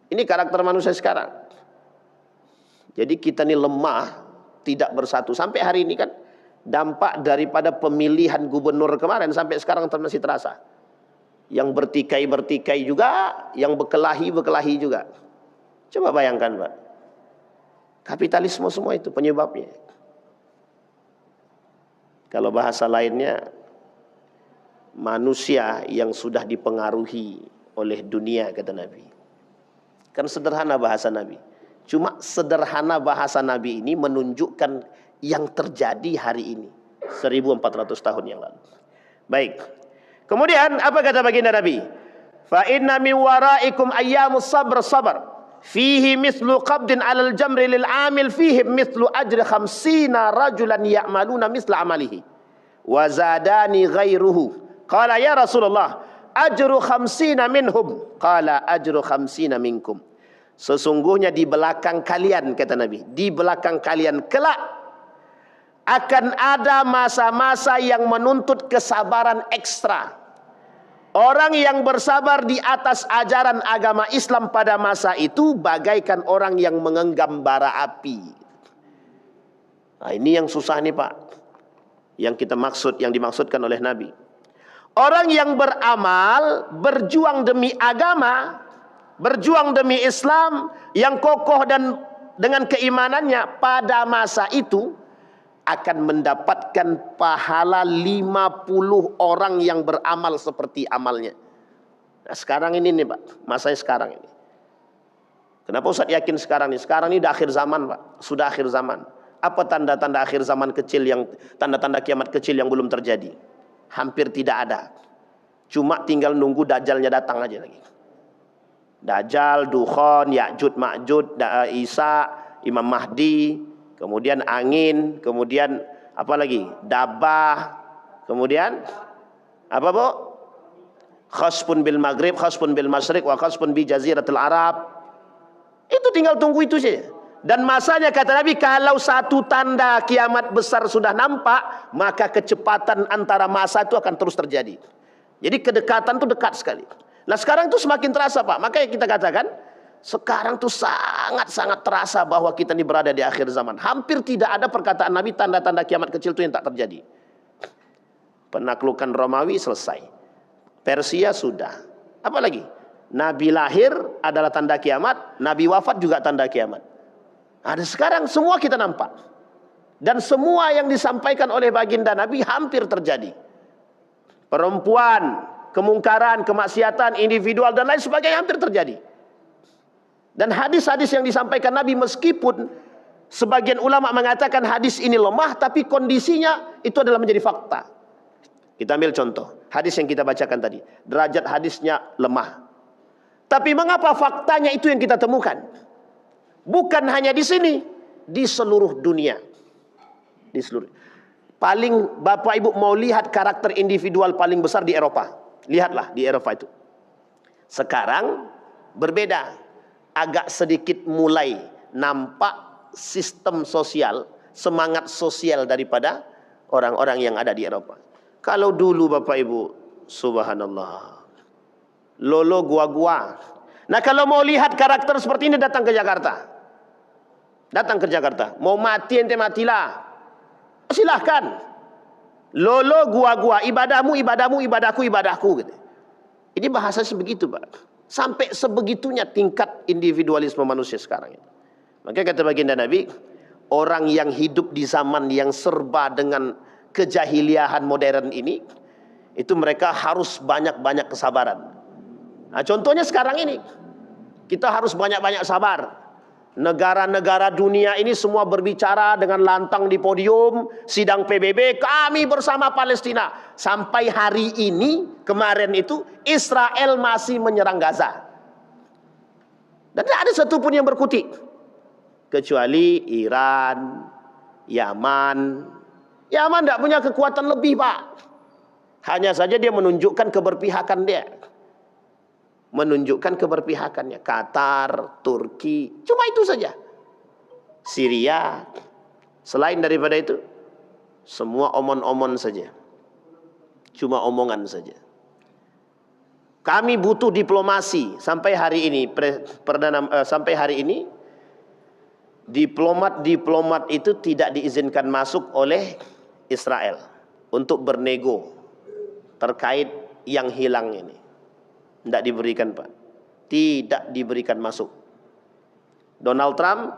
Ini karakter manusia sekarang. Jadi kita ini lemah, tidak bersatu. Sampai hari ini kan dampak daripada pemilihan gubernur kemarin sampai sekarang masih terasa. Yang bertikai juga, yang berkelahi juga. Coba bayangkan Pak. Kapitalisme semua itu penyebabnya. Kalau bahasa lainnya, manusia yang sudah dipengaruhi oleh dunia, kata Nabi. Kan sederhana bahasa Nabi. Cuma sederhana bahasa Nabi ini menunjukkan yang terjadi hari ini. 1400 tahun yang lalu. Baik. Kemudian apa kata baginda Nabi? Fa inna min waraikum ayyamus sabar. fihi mislu qabdin 'alal jamri lil 'amil fihi mislu ajri 50 rajulan ya'maluna misla amalihi wa zadani ghairuhu. Qala ya Rasulullah, ajru 50 minhum. Qala ajru 50 minkum. Sesungguhnya di belakang kalian, kata Nabi, di belakang kalian kelak akan ada masa-masa yang menuntut kesabaran ekstra. Orang yang bersabar di atas ajaran agama Islam pada masa itu bagaikan orang yang menggenggam bara api. Nah, ini yang susah nih Pak, yang dimaksudkan oleh Nabi. Orang yang beramal, berjuang demi agama, berjuang demi Islam yang kokoh dan dengan keimanannya pada masa itu akan mendapatkan pahala 50 orang yang beramal seperti amalnya. Nah, sekarang ini nih Pak, masanya sekarang ini. Kenapa Ustaz yakin sekarang ini? Sekarang ini udah akhir zaman Pak, sudah akhir zaman. Apa tanda-tanda akhir zaman kecil yang, tanda-tanda kiamat kecil yang belum terjadi? Hampir tidak ada. Cuma tinggal nunggu Dajjalnya datang aja lagi. Dajjal, Dukhon, Ya'jud, Ma'jud, Isa, Imam Mahdi, kemudian angin, kemudian apa lagi? Dabah, kemudian apa Bu? Khasfun bil maghrib, khasfun bil masyriq, wa khasfun bi jaziratil Arab. Itu tinggal tunggu itu saja. Dan masanya kata Nabi, kalau satu tanda kiamat besar sudah nampak, maka kecepatan antara masa itu akan terus terjadi. Jadi kedekatan itu dekat sekali. Nah sekarang itu semakin terasa Pak. Makanya kita katakan sekarang tuh sangat-sangat terasa bahwa kita ini berada di akhir zaman. Hampir tidak ada perkataan Nabi tanda-tanda kiamat kecil itu yang tak terjadi. Penaklukan Romawi selesai. Persia sudah. Apalagi? Nabi lahir adalah tanda kiamat. Nabi wafat juga tanda kiamat. Ada sekarang semua kita nampak. Dan semua yang disampaikan oleh baginda Nabi hampir terjadi. Perempuan, kemungkaran, kemaksiatan, individual dan lain sebagainya hampir terjadi. Dan hadis-hadis yang disampaikan Nabi, meskipun sebagian ulama mengatakan hadis ini lemah, tapi kondisinya itu adalah menjadi fakta. Kita ambil contoh hadis yang kita bacakan tadi, derajat hadisnya lemah, tapi mengapa faktanya itu yang kita temukan? Bukan hanya di sini, di seluruh dunia. Di seluruh. Paling Bapak Ibu mau lihat karakter individual paling besar di Eropa. Lihatlah di Eropa itu. Sekarang berbeda. Agak sedikit mulai nampak sistem sosial, semangat sosial daripada orang-orang yang ada di Eropa. Kalau dulu Bapak Ibu, subhanallah, lolo gua-gua. Nah kalau mau lihat karakter seperti ini, datang ke Jakarta. Datang ke Jakarta. Mau mati ente matilah. Silahkan. Lolo gua-gua, ibadahmu, ibadahmu, ibadahku, ibadahku. Gitu. Ini bahasanya begitu Pak. Sampai sebegitunya tingkat individualisme manusia sekarang ini. Maka kata baginda Nabi, orang yang hidup di zaman yang serba dengan kejahiliahan modern ini, itu mereka harus banyak-banyak kesabaran. Nah, contohnya sekarang ini, kita harus banyak-banyak sabar. Negara-negara dunia ini semua berbicara dengan lantang di podium, sidang PBB, kami bersama Palestina. Sampai hari ini, kemarin itu, Israel masih menyerang Gaza. Dan tidak ada satupun yang berkutik. Kecuali Iran, Yaman. Yaman tidak punya kekuatan lebih Pak. Hanya saja dia menunjukkan keberpihakan dia. Menunjukkan keberpihakannya. Qatar, Turki, cuma itu saja. Syria, selain daripada itu, semua omon-omon saja. Cuma omongan saja. Kami butuh diplomasi. Sampai hari ini, sampai hari ini, diplomat itu tidak diizinkan masuk oleh Israel untuk bernego terkait yang hilang ini. Tidak diberikan Pak. Tidak diberikan masuk. Donald Trump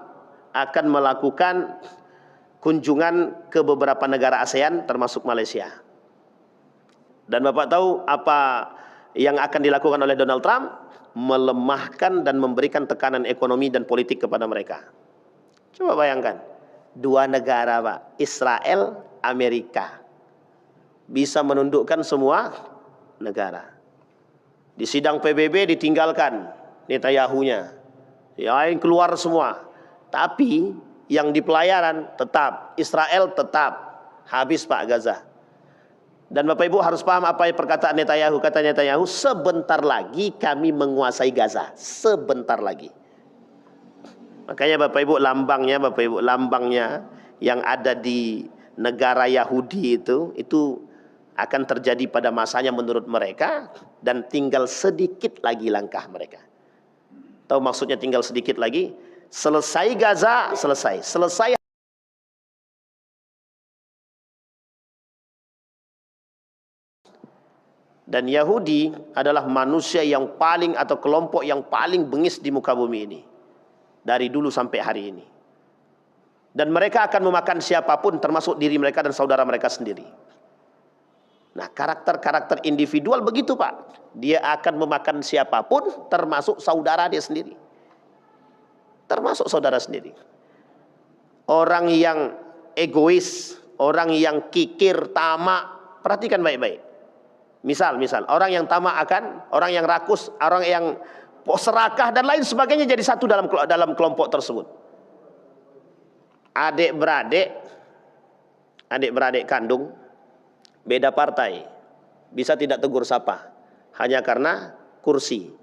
akan melakukan kunjungan ke beberapa negara ASEAN termasuk Malaysia. Dan Bapak tahu apa yang akan dilakukan oleh Donald Trump? Melemahkan dan memberikan tekanan ekonomi dan politik kepada mereka. Coba bayangkan. Dua negara Pak, Israel, Amerika, bisa menundukkan semua negara. Di sidang PBB ditinggalkan Netanyahu-nya. Yang lain keluar semua. Tapi yang di pelayaran tetap, Israel tetap. Habis Pak Gaza. Dan Bapak Ibu harus paham apa yang perkataan Netanyahu. Kata Netanyahu, sebentar lagi kami menguasai Gaza. Sebentar lagi. Makanya Bapak Ibu lambangnya yang ada di negara Yahudi itu akan terjadi pada masanya menurut mereka, dan tinggal sedikit lagi langkah mereka. Tahu maksudnya tinggal sedikit lagi? Selesai Gaza, selesai. Dan Yahudi adalah manusia yang paling atau kelompok yang paling bengis di muka bumi ini. Dari dulu sampai hari ini. Dan mereka akan memakan siapapun termasuk diri mereka dan saudara mereka sendiri. Nah, karakter-karakter individual begitu Pak. Dia akan memakan siapapun termasuk saudara dia sendiri. Termasuk saudara sendiri. Orang yang egois, orang yang kikir, tamak, perhatikan baik-baik. Misal orang yang tamak orang yang rakus, orang yang serakah dan lain sebagainya jadi satu dalam kelompok tersebut. Adik-beradik kandung beda partai, bisa tidak tegur sapa hanya karena kursi.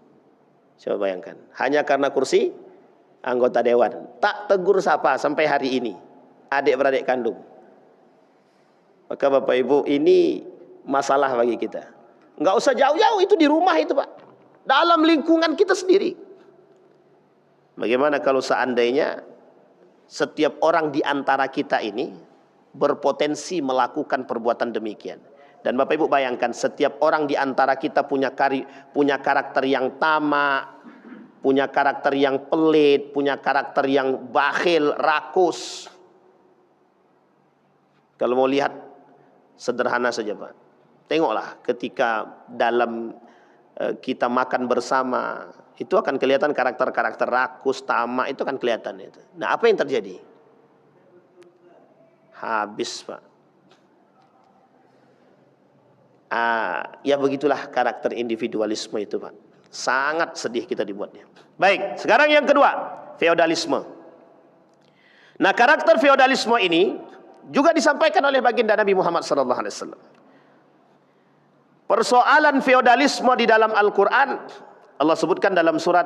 Coba bayangkan, hanya karena kursi anggota dewan, tak tegur sapa sampai hari ini. Adik-beradik kandung. Maka Bapak Ibu, ini masalah bagi kita. Nggak usah jauh-jauh, itu di rumah itu Pak. Dalam lingkungan kita sendiri. Bagaimana kalau seandainya setiap orang di antara kita ini berpotensi melakukan perbuatan demikian. Dan Bapak Ibu bayangkan, setiap orang di antara kita punya karakter yang tamak, punya karakter yang pelit, punya karakter yang bakhil, rakus. Kalau mau lihat sederhana saja Pak. Tengoklah ketika dalam kita makan bersama, itu akan kelihatan karakter-karakter rakus, tamak, itu akan kelihatan itu. Nah, apa yang terjadi? Habis Pak. Ya begitulah karakter individualisme itu Pak. Sangat sedih kita dibuatnya. Baik, sekarang yang kedua, feodalisme. Nah, karakter feodalisme ini juga disampaikan oleh baginda Nabi Muhammad SAW. Persoalan feodalisme di dalam Al-Quran, Allah sebutkan dalam surat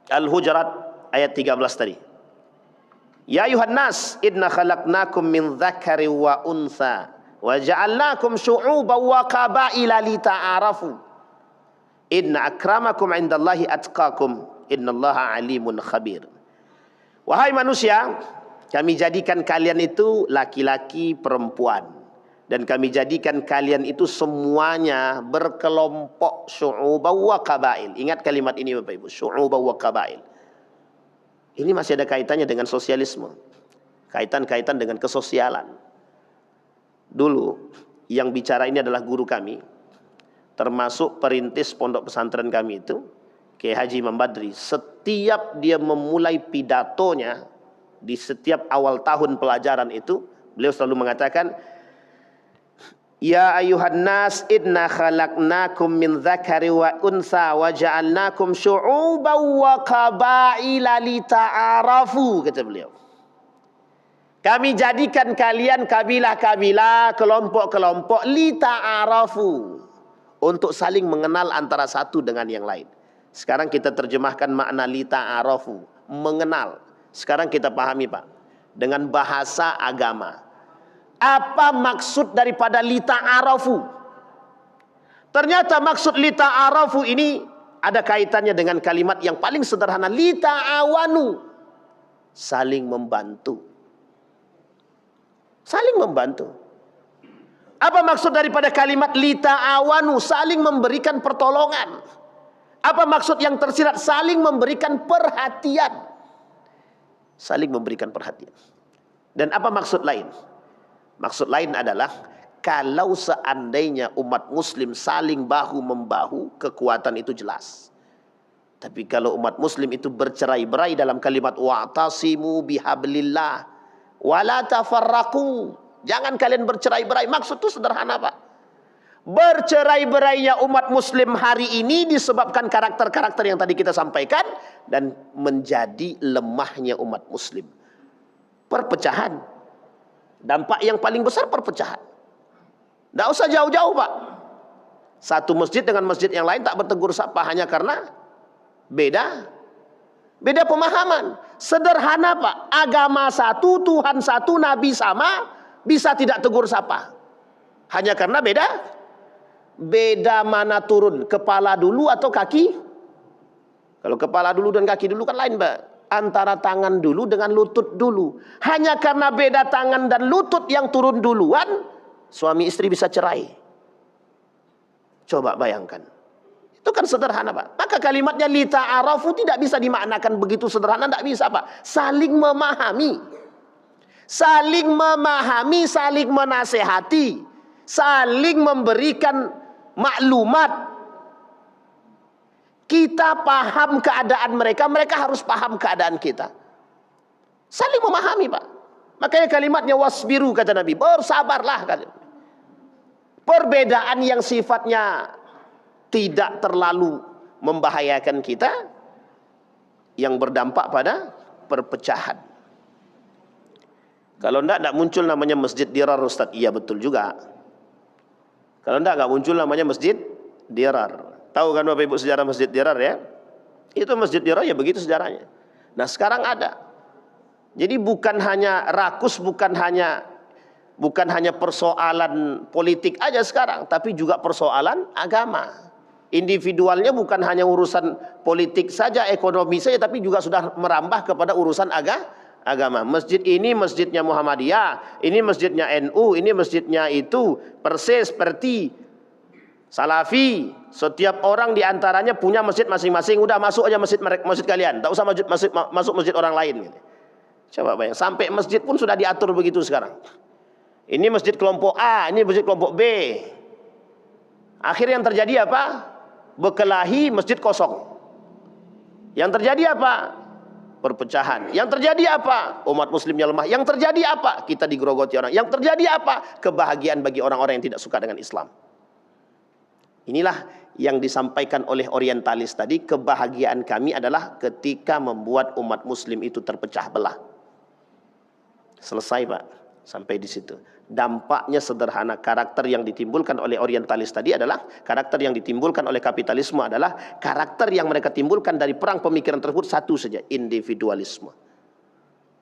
Al-Hujurat ayat 13 tadi. Ya ayuhan nas, inna khalaqnakum min dzakari wa untha wa ja'alnakum syu'uban wa qabaila lita'arafu. Inna akramakum 'indallahi atqakum, innallaha 'alimun khabir. Wahai manusia, kami jadikan kalian itu laki-laki, perempuan. Dan kami jadikan kalian itu semuanya berkelompok, syu'uban wa qabail. Ingat kalimat ini Bapak Ibu, syu'uban wa qabail. Ini masih ada kaitannya dengan sosialisme. Kaitan-kaitan dengan kesosialan. Dulu yang bicara ini adalah guru kami, termasuk perintis pondok pesantren kami itu, Kiai Haji Imam Badri. Setiap dia memulai pidatonya di setiap awal tahun pelajaran itu, beliau selalu mengatakan, Ya ayuhan nas, inna khalaqnakum min dzakari wa untha wa ja'alnakum syu'uban wa qabaila lita'arafu, kata beliau. Kami jadikan kalian kabilah-kabilah, kelompok-kelompok, lita'arafu, untuk saling mengenal antara satu dengan yang lain. Sekarang kita terjemahkan makna lita'arafu, mengenal. Sekarang kita pahami Pak, dengan bahasa agama. Apa maksud daripada lita'arafu? Ternyata maksud lita'arafu ini ada kaitannya dengan kalimat yang paling sederhana, lita'awanu, saling membantu. Saling membantu. Apa maksud daripada kalimat lita'awanu? Saling memberikan pertolongan. Apa maksud yang tersirat? Saling memberikan perhatian. Saling memberikan perhatian. Dan apa maksud lain? Maksud lain adalah, kalau seandainya umat muslim saling bahu-membahu, kekuatan itu jelas. Tapi kalau umat muslim itu bercerai-berai dalam kalimat wa'tasimu bihablillah wala tafarraqu, jangan kalian bercerai-berai. Maksud itu sederhana Pak. Bercerai-berainya umat muslim hari ini disebabkan karakter-karakter yang tadi kita sampaikan, dan menjadi lemahnya umat muslim. Perpecahan. Dampak yang paling besar perpecahan. Tidak usah jauh-jauh Pak. Satu masjid dengan masjid yang lain tak bertegur sapa hanya karena beda pemahaman. Sederhana Pak. Agama satu, Tuhan satu, Nabi sama, bisa tidak tegur sapa. Hanya karena beda mana turun, kepala dulu atau kaki? Kalau kepala dulu dan kaki dulu kan lain Pak. Antara tangan dulu dengan lutut dulu. Hanya karena beda tangan dan lutut yang turun duluan, suami istri bisa cerai. Coba bayangkan. Itu kan sederhana Pak. Maka kalimatnya lita'arafu tidak bisa dimaknakan begitu sederhana, tidak bisa Pak. Saling memahami. Saling memahami, saling menasehati. Saling memberikan maklumat. Kita paham keadaan mereka, mereka harus paham keadaan kita. Saling memahami Pak. Makanya kalimatnya wasbiru kata Nabi, bersabarlah kata. Perbedaan yang sifatnya tidak terlalu membahayakan kita, yang berdampak pada perpecahan. Kalau tidak muncul namanya masjid dirar Ustaz. Iya betul juga. Kalau tidak muncul namanya masjid dirar. Tahu kan Bapak Ibu sejarah masjid dirar ya? Itu masjid dirar ya begitu sejarahnya. Nah sekarang ada. Jadi bukan hanya rakus, bukan hanya persoalan politik aja sekarang, tapi juga persoalan agama. Individualnya bukan hanya urusan politik saja, ekonomi saja, tapi juga sudah merambah kepada urusan agama. Masjid ini masjidnya Muhammadiyah, ini masjidnya NU, ini masjidnya itu persis seperti Salafi. Setiap orang diantaranya punya masjid masing-masing. Udah masuk aja masjid kalian, tak usah masuk masjid orang lain. Coba bayang, sampai masjid pun sudah diatur begitu sekarang. Ini masjid kelompok A, ini masjid kelompok B. Akhirnya yang terjadi apa? Berkelahi, masjid kosong. Yang terjadi apa? Perpecahan. Yang terjadi apa? Umat muslimnya lemah. Yang terjadi apa? Kita digerogoti orang. Yang terjadi apa? Kebahagiaan bagi orang-orang yang tidak suka dengan Islam. Inilah yang disampaikan oleh orientalis tadi. Kebahagiaan kami adalah ketika membuat umat muslim itu terpecah belah. Selesai Pak. Sampai di situ. Dampaknya sederhana. Karakter yang ditimbulkan oleh orientalis tadi adalah, karakter yang ditimbulkan oleh kapitalisme adalah karakter yang mereka timbulkan dari perang pemikiran tersebut satu saja, individualisme.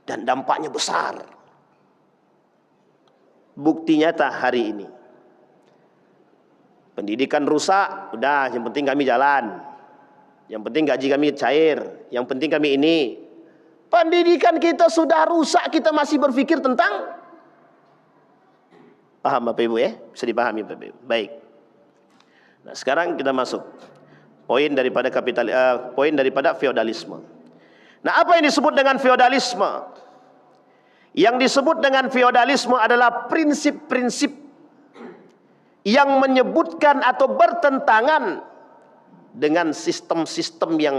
Dan dampaknya besar. Bukti nyata hari ini. Pendidikan rusak, udah yang penting kami jalan. Yang penting gaji kami cair. Yang penting kami ini. Pendidikan kita sudah rusak, kita masih berpikir tentang. Paham Bapak Ibu ya? Bisa dipahami Bapak Ibu. Baik. Nah, sekarang kita masuk poin daripada feodalisme. Nah, apa yang disebut dengan feodalisme? Yang disebut dengan feodalisme adalah prinsip-prinsip yang menyebutkan atau bertentangan dengan sistem-sistem yang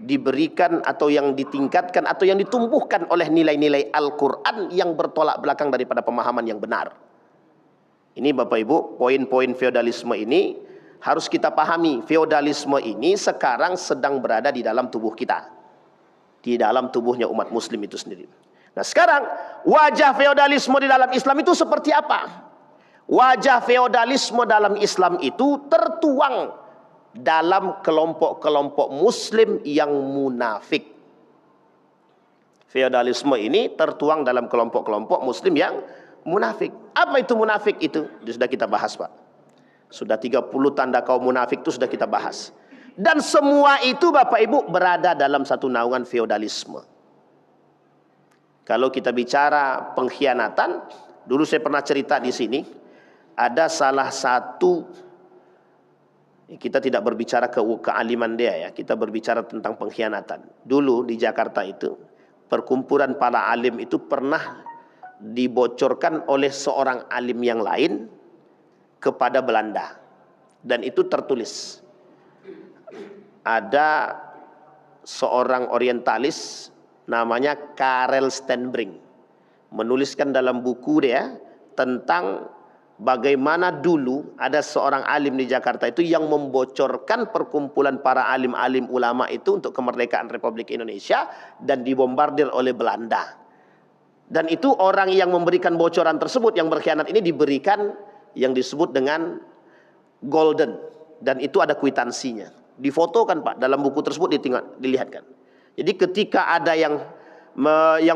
diberikan atau yang ditingkatkan atau yang ditumbuhkan oleh nilai-nilai Al-Quran yang bertolak belakang daripada pemahaman yang benar. Ini Bapak Ibu, poin-poin feodalisme ini harus kita pahami. Feodalisme ini sekarang sedang berada di dalam tubuh kita, di dalam tubuhnya umat muslim itu sendiri. Nah sekarang wajah feodalisme di dalam Islam itu seperti apa? Wajah feodalisme dalam Islam itu tertuang dalam kelompok-kelompok muslim yang munafik. Feodalisme ini tertuang dalam kelompok-kelompok muslim yang munafik. Apa itu munafik itu? Sudah kita bahas Pak. Sudah 30 tanda kaum munafik itu sudah kita bahas. Dan semua itu Bapak Ibu berada dalam satu naungan feodalisme. Kalau kita bicara pengkhianatan, dulu saya pernah cerita di sini. Ada salah satu, kita tidak berbicara kealiman dia ya, kita berbicara tentang pengkhianatan. Dulu di Jakarta itu, perkumpulan para alim itu pernah dibocorkan oleh seorang alim yang lain kepada Belanda. Dan itu tertulis. Ada seorang orientalis namanya Karel Stenbring menuliskan dalam buku dia tentang bagaimana dulu ada seorang alim di Jakarta itu yang membocorkan perkumpulan para alim-alim ulama itu untuk kemerdekaan Republik Indonesia dan dibombardir oleh Belanda. Dan itu orang yang memberikan bocoran tersebut, yang berkhianat ini, diberikan yang disebut dengan golden, dan itu ada kwitansinya, difotokan Pak, dalam buku tersebut dilihatkan. Jadi ketika ada yang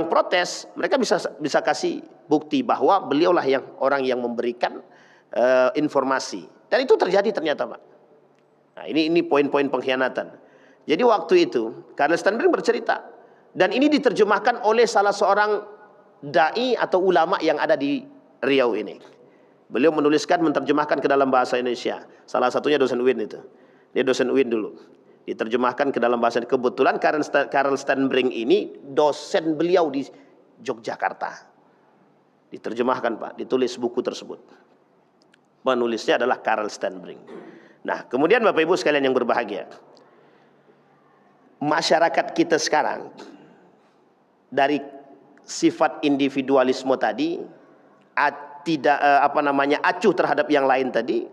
protes, mereka bisa kasih bukti bahwa beliaulah orang yang memberikan informasi, dan itu terjadi ternyata Pak. Nah, ini poin-poin pengkhianatan. Jadi waktu itu Karl Steinbrink bercerita, dan ini diterjemahkan oleh salah seorang dai atau ulama yang ada di Riau ini. Beliau menuliskan, menerjemahkan ke dalam bahasa Indonesia. Salah satunya dosen UIN itu. Dia dosen UIN dulu. Diterjemahkan ke dalam bahasa. Kebetulan Karl Steinbrink ini dosen beliau di Yogyakarta. Diterjemahkan Pak, ditulis buku tersebut. Penulisnya adalah Karl Steinbrink. Nah, kemudian Bapak Ibu sekalian yang berbahagia, masyarakat kita sekarang dari sifat individualisme tadi, tidak acuh terhadap yang lain tadi,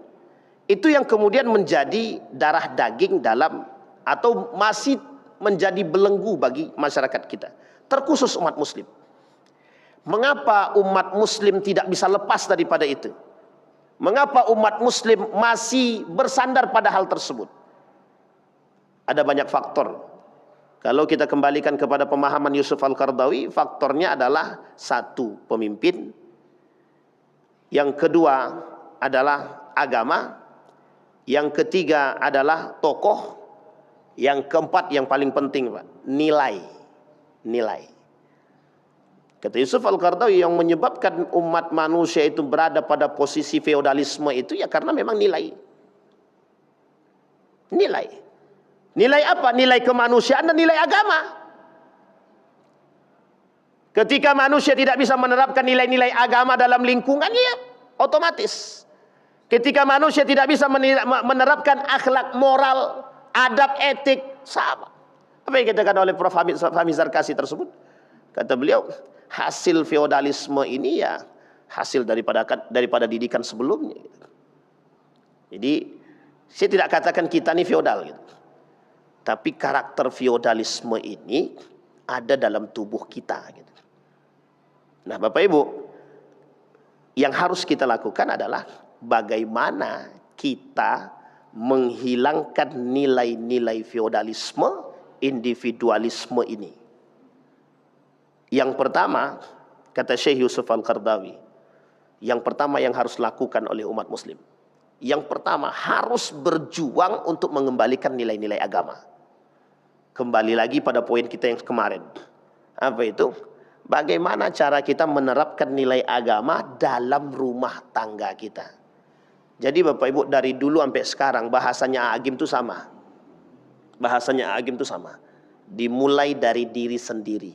itu yang kemudian menjadi darah daging dalam, atau masih menjadi belenggu bagi masyarakat kita, terkhusus umat muslim. Mengapa umat muslim tidak bisa lepas daripada itu? Mengapa umat muslim masih bersandar pada hal tersebut? Ada banyak faktor. Kalau kita kembalikan kepada pemahaman Yusuf Al-Qaradawi, faktornya adalah satu, pemimpin. Yang kedua adalah agama. Yang ketiga adalah tokoh. Yang keempat yang paling penting Pak, nilai. Kata Yusuf Al-Qaradawi, yang menyebabkan umat manusia itu berada pada posisi feodalisme itu ya karena memang nilai. Nilai apa? Nilai kemanusiaan dan nilai agama. Ketika manusia tidak bisa menerapkan nilai-nilai agama dalam lingkungannya, otomatis. Ketika manusia tidak bisa menerapkan akhlak moral, adab etik, sama. Apa yang dikatakan oleh Prof. Fahmi Zarkasi tersebut? Kata beliau, hasil feodalisme ini ya hasil daripada didikan sebelumnya. Jadi saya tidak katakan kita ini feodal gitu. Tapi karakter feodalisme ini ada dalam tubuh kita gitu. Nah Bapak Ibu, yang harus kita lakukan adalah bagaimana kita menghilangkan nilai-nilai feodalisme, individualisme ini. Yang pertama, kata Syekh Yusuf Al-Qaradawi, yang pertama yang harus lakukan oleh umat muslim, yang pertama harus berjuang untuk mengembalikan nilai-nilai agama. Kembali lagi pada poin kita yang kemarin. Apa itu? Bagaimana cara kita menerapkan nilai agama dalam rumah tangga kita. Jadi Bapak Ibu, dari dulu sampai sekarang bahasanya Agim itu sama. Bahasanya Agim itu sama. Dimulai dari diri sendiri.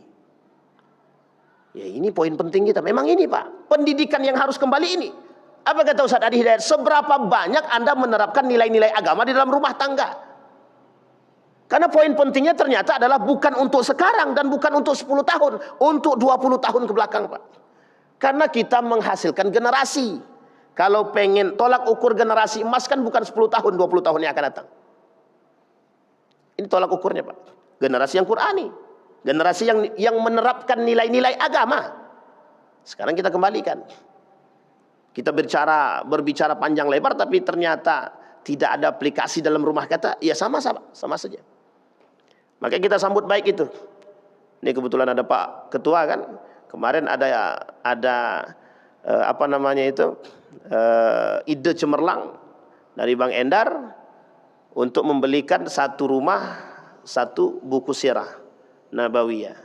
Ya ini poin penting kita. Memang ini Pak, pendidikan yang harus kembali ini. Apa kata Ustaz Adi Hidayat? Seberapa banyak Anda menerapkan nilai-nilai agama di dalam rumah tangga? Karena poin pentingnya ternyata adalah bukan untuk sekarang dan bukan untuk 10 tahun, untuk 20 tahun ke belakang Pak. Karena kita menghasilkan generasi. Kalau pengen tolak ukur generasi emas kan bukan 10 tahun, 20 tahun yang akan datang. Ini tolak ukurnya Pak. Generasi yang Qurani. Generasi yang menerapkan nilai-nilai agama. Sekarang kita kembalikan. Kita berbicara panjang lebar tapi ternyata tidak ada aplikasi dalam rumah kata, ya sama saja. Makanya kita sambut baik itu. Ini kebetulan ada Pak Ketua kan. Kemarin ada ide cemerlang dari Bang Endar untuk membelikan satu rumah, satu buku sirah Nabawiyah.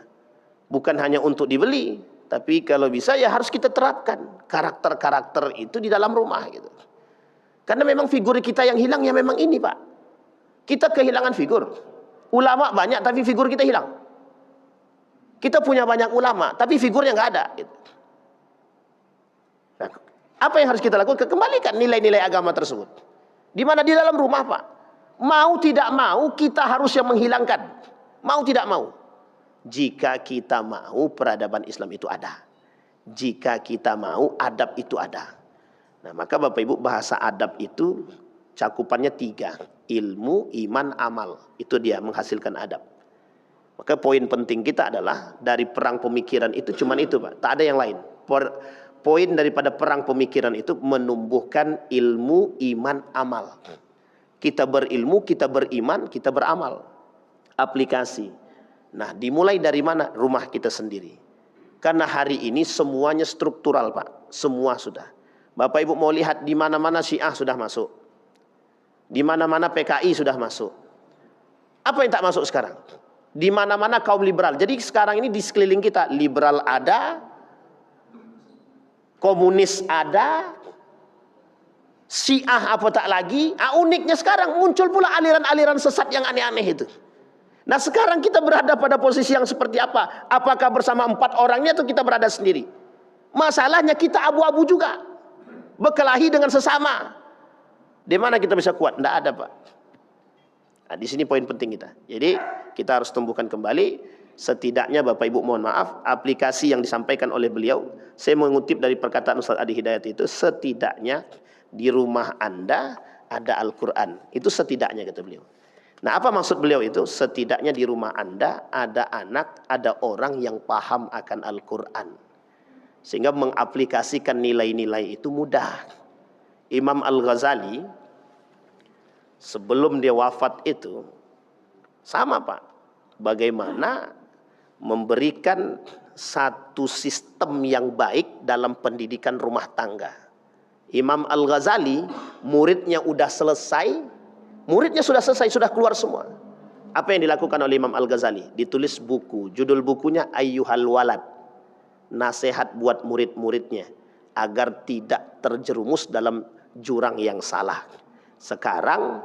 Bukan hanya untuk dibeli, tapi kalau bisa ya harus kita terapkan karakter-karakter itu di dalam rumah gitu. Karena memang figur kita yang hilang ya memang ini Pak. Kita kehilangan figur. Ulama banyak tapi figur kita hilang. Kita punya banyak ulama tapi figurnya nggak ada gitu. Nah, apa yang harus kita lakukan? Kembalikan nilai-nilai agama tersebut. Di mana? Di dalam rumah Pak. Mau tidak mau kita harus yang menghilangkan. Mau tidak mau. Jika kita mau peradaban Islam itu ada. Jika kita mau adab itu ada. Nah, maka Bapak Ibu, bahasa adab itu cakupannya 3. Ilmu, iman, amal. Itu dia menghasilkan adab. Maka poin penting kita adalah dari perang pemikiran itu cuman itu, Pak. Tak ada yang lain. Poin daripada perang pemikiran itu menumbuhkan ilmu, iman, amal. Kita berilmu, kita beriman, kita beramal. Aplikasi. Nah, dimulai dari mana? Rumah kita sendiri. Karena hari ini semuanya struktural, Pak. Semua sudah. Bapak Ibu mau lihat di mana-mana Syiah sudah masuk. Di mana-mana PKI sudah masuk. Apa yang tak masuk sekarang? Di mana-mana kaum liberal. Jadi sekarang ini di sekeliling kita liberal ada, komunis ada, Syiah apa tak lagi. Uniknya sekarang muncul pula aliran-aliran sesat yang aneh-aneh itu. Nah, sekarang kita berada pada posisi yang seperti apa? Apakah bersama 4 orangnya atau kita berada sendiri? Masalahnya kita abu-abu juga. Berkelahi dengan sesama. Di mana kita bisa kuat? Tidak ada, Pak. Nah, di sini poin penting kita. Jadi kita harus tumbuhkan kembali. Setidaknya Bapak Ibu mohon maaf, aplikasi yang disampaikan oleh beliau, saya mengutip dari perkataan Ustaz Adi Hidayat itu, setidaknya di rumah Anda ada Al-Quran. Itu setidaknya kata beliau. Nah, apa maksud beliau itu? Setidaknya di rumah Anda ada anak, ada orang yang paham akan Al-Quran. Sehingga mengaplikasikan nilai-nilai itu mudah. Imam Al-Ghazali sebelum dia wafat itu sama, Pak. Bagaimana memberikan satu sistem yang baik dalam pendidikan rumah tangga. Imam Al-Ghazali muridnya sudah selesai, sudah keluar semua. Apa yang dilakukan oleh Imam Al-Ghazali? Ditulis buku, judul bukunya Ayyuhal Walad. Nasihat buat murid-muridnya agar tidak terjerumus dalam jurang yang salah. Sekarang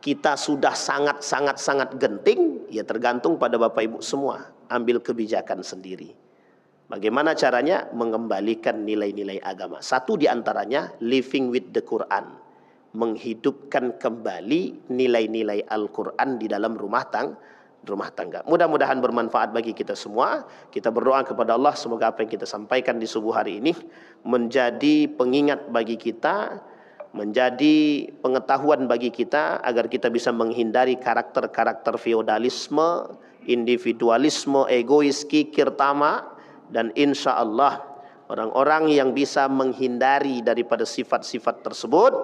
kita sudah sangat genting, ya tergantung pada Bapak Ibu semua. Ambil kebijakan sendiri. Bagaimana caranya? Mengembalikan nilai-nilai agama. Satu diantaranya, living with the Quran. Menghidupkan kembali nilai-nilai Al-Quran di dalam rumah tangga. Mudah-mudahan bermanfaat bagi kita semua. Kita berdoa kepada Allah semoga apa yang kita sampaikan di subuh hari ini menjadi pengingat bagi kita, menjadi pengetahuan bagi kita agar kita bisa menghindari karakter-karakter feodalisme, individualisme, egois, kikir, tamak, dan insya Allah orang-orang yang bisa menghindari daripada sifat-sifat tersebut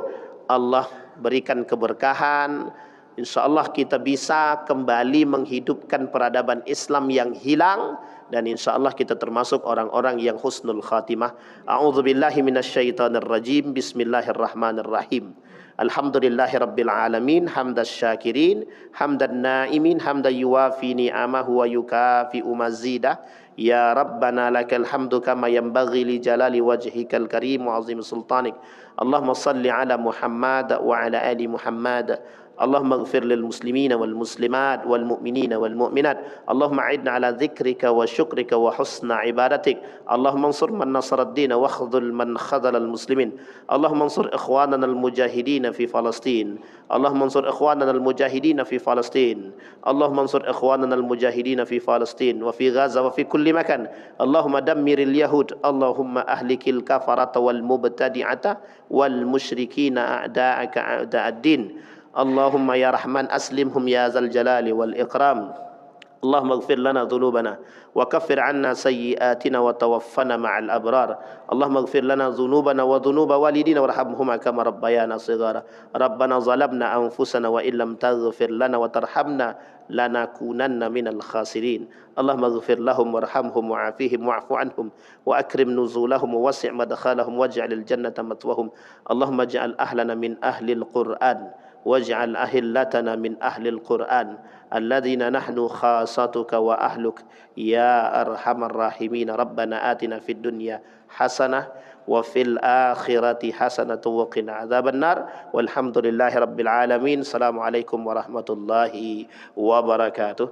Allah berikan keberkahan. Insya Allah kita bisa kembali menghidupkan peradaban Islam yang hilang. Dan insya Allah kita termasuk orang-orang yang husnul khatimah. A'udzubillahi minasyaitonirrajim. Bismillahirrahmanirrahim. Alhamdulillahi rabbil alamin. Hamdas syakirin. Hamdan naimin. Hamdan yuwafi ni'amahu wa yukafi'u mazidah. Ya Rabbana lakal hamdu kama yanbaghi li jalali wajhikal karim wa azim sultanik. Allahumma salli ala Muhammad wa ala ali Muhammad. اللهم اغفر للمسلمين والمسلمات والمؤمنين والمؤمنات اللهم أعنا على ذكرك وشكرك وحسن عبادتك اللهم انصر من نصر الدين واخذل من خذل المسلمين اللهم انصر إخواننا المجاهدين في فلسطين اللهم انصر إخواننا المجاهدين في فلسطين اللهم انصر إخواننا المجاهدين في فلسطين وفي غزة وفي كل مكان اللهم دمر اليهود اللهم أهلك الكفرة والمبتدعة والمشركين أعداءك أعداء الدين اللهم يا رحمن أسلمهم يا ذا الجلال والإكرام اللهم اغفر لنا ذنوبنا وكفر عنا سيئاتنا وتوفنا مع الأبرار اللهم اغفر لنا ذنوبنا وذنوب والدينا وارحمهما كما ربيانا صغارا ربنا ظلمنا أنفسنا وإن لم تغفر لنا وترحمنا لنكونن من الخاسرين اللهم اغفر لهم وارحمهم وعافيهم واعف عنهم وأكرم نزولهم ووسع مدخلهم واجعل الجنة مثواهم اللهم اجعل أهلنا من أهل القرآن واجعل أهلتنا من أهل القرآن الذين نحن خاصتك وأهلك يا أرحم الراحمين ربنا آتنا في الدنيا حسنة وفي الآخرة حسنة وقنا عذاب النار والحمد لله رب العالمين السلام عليكم ورحمة الله وبركاته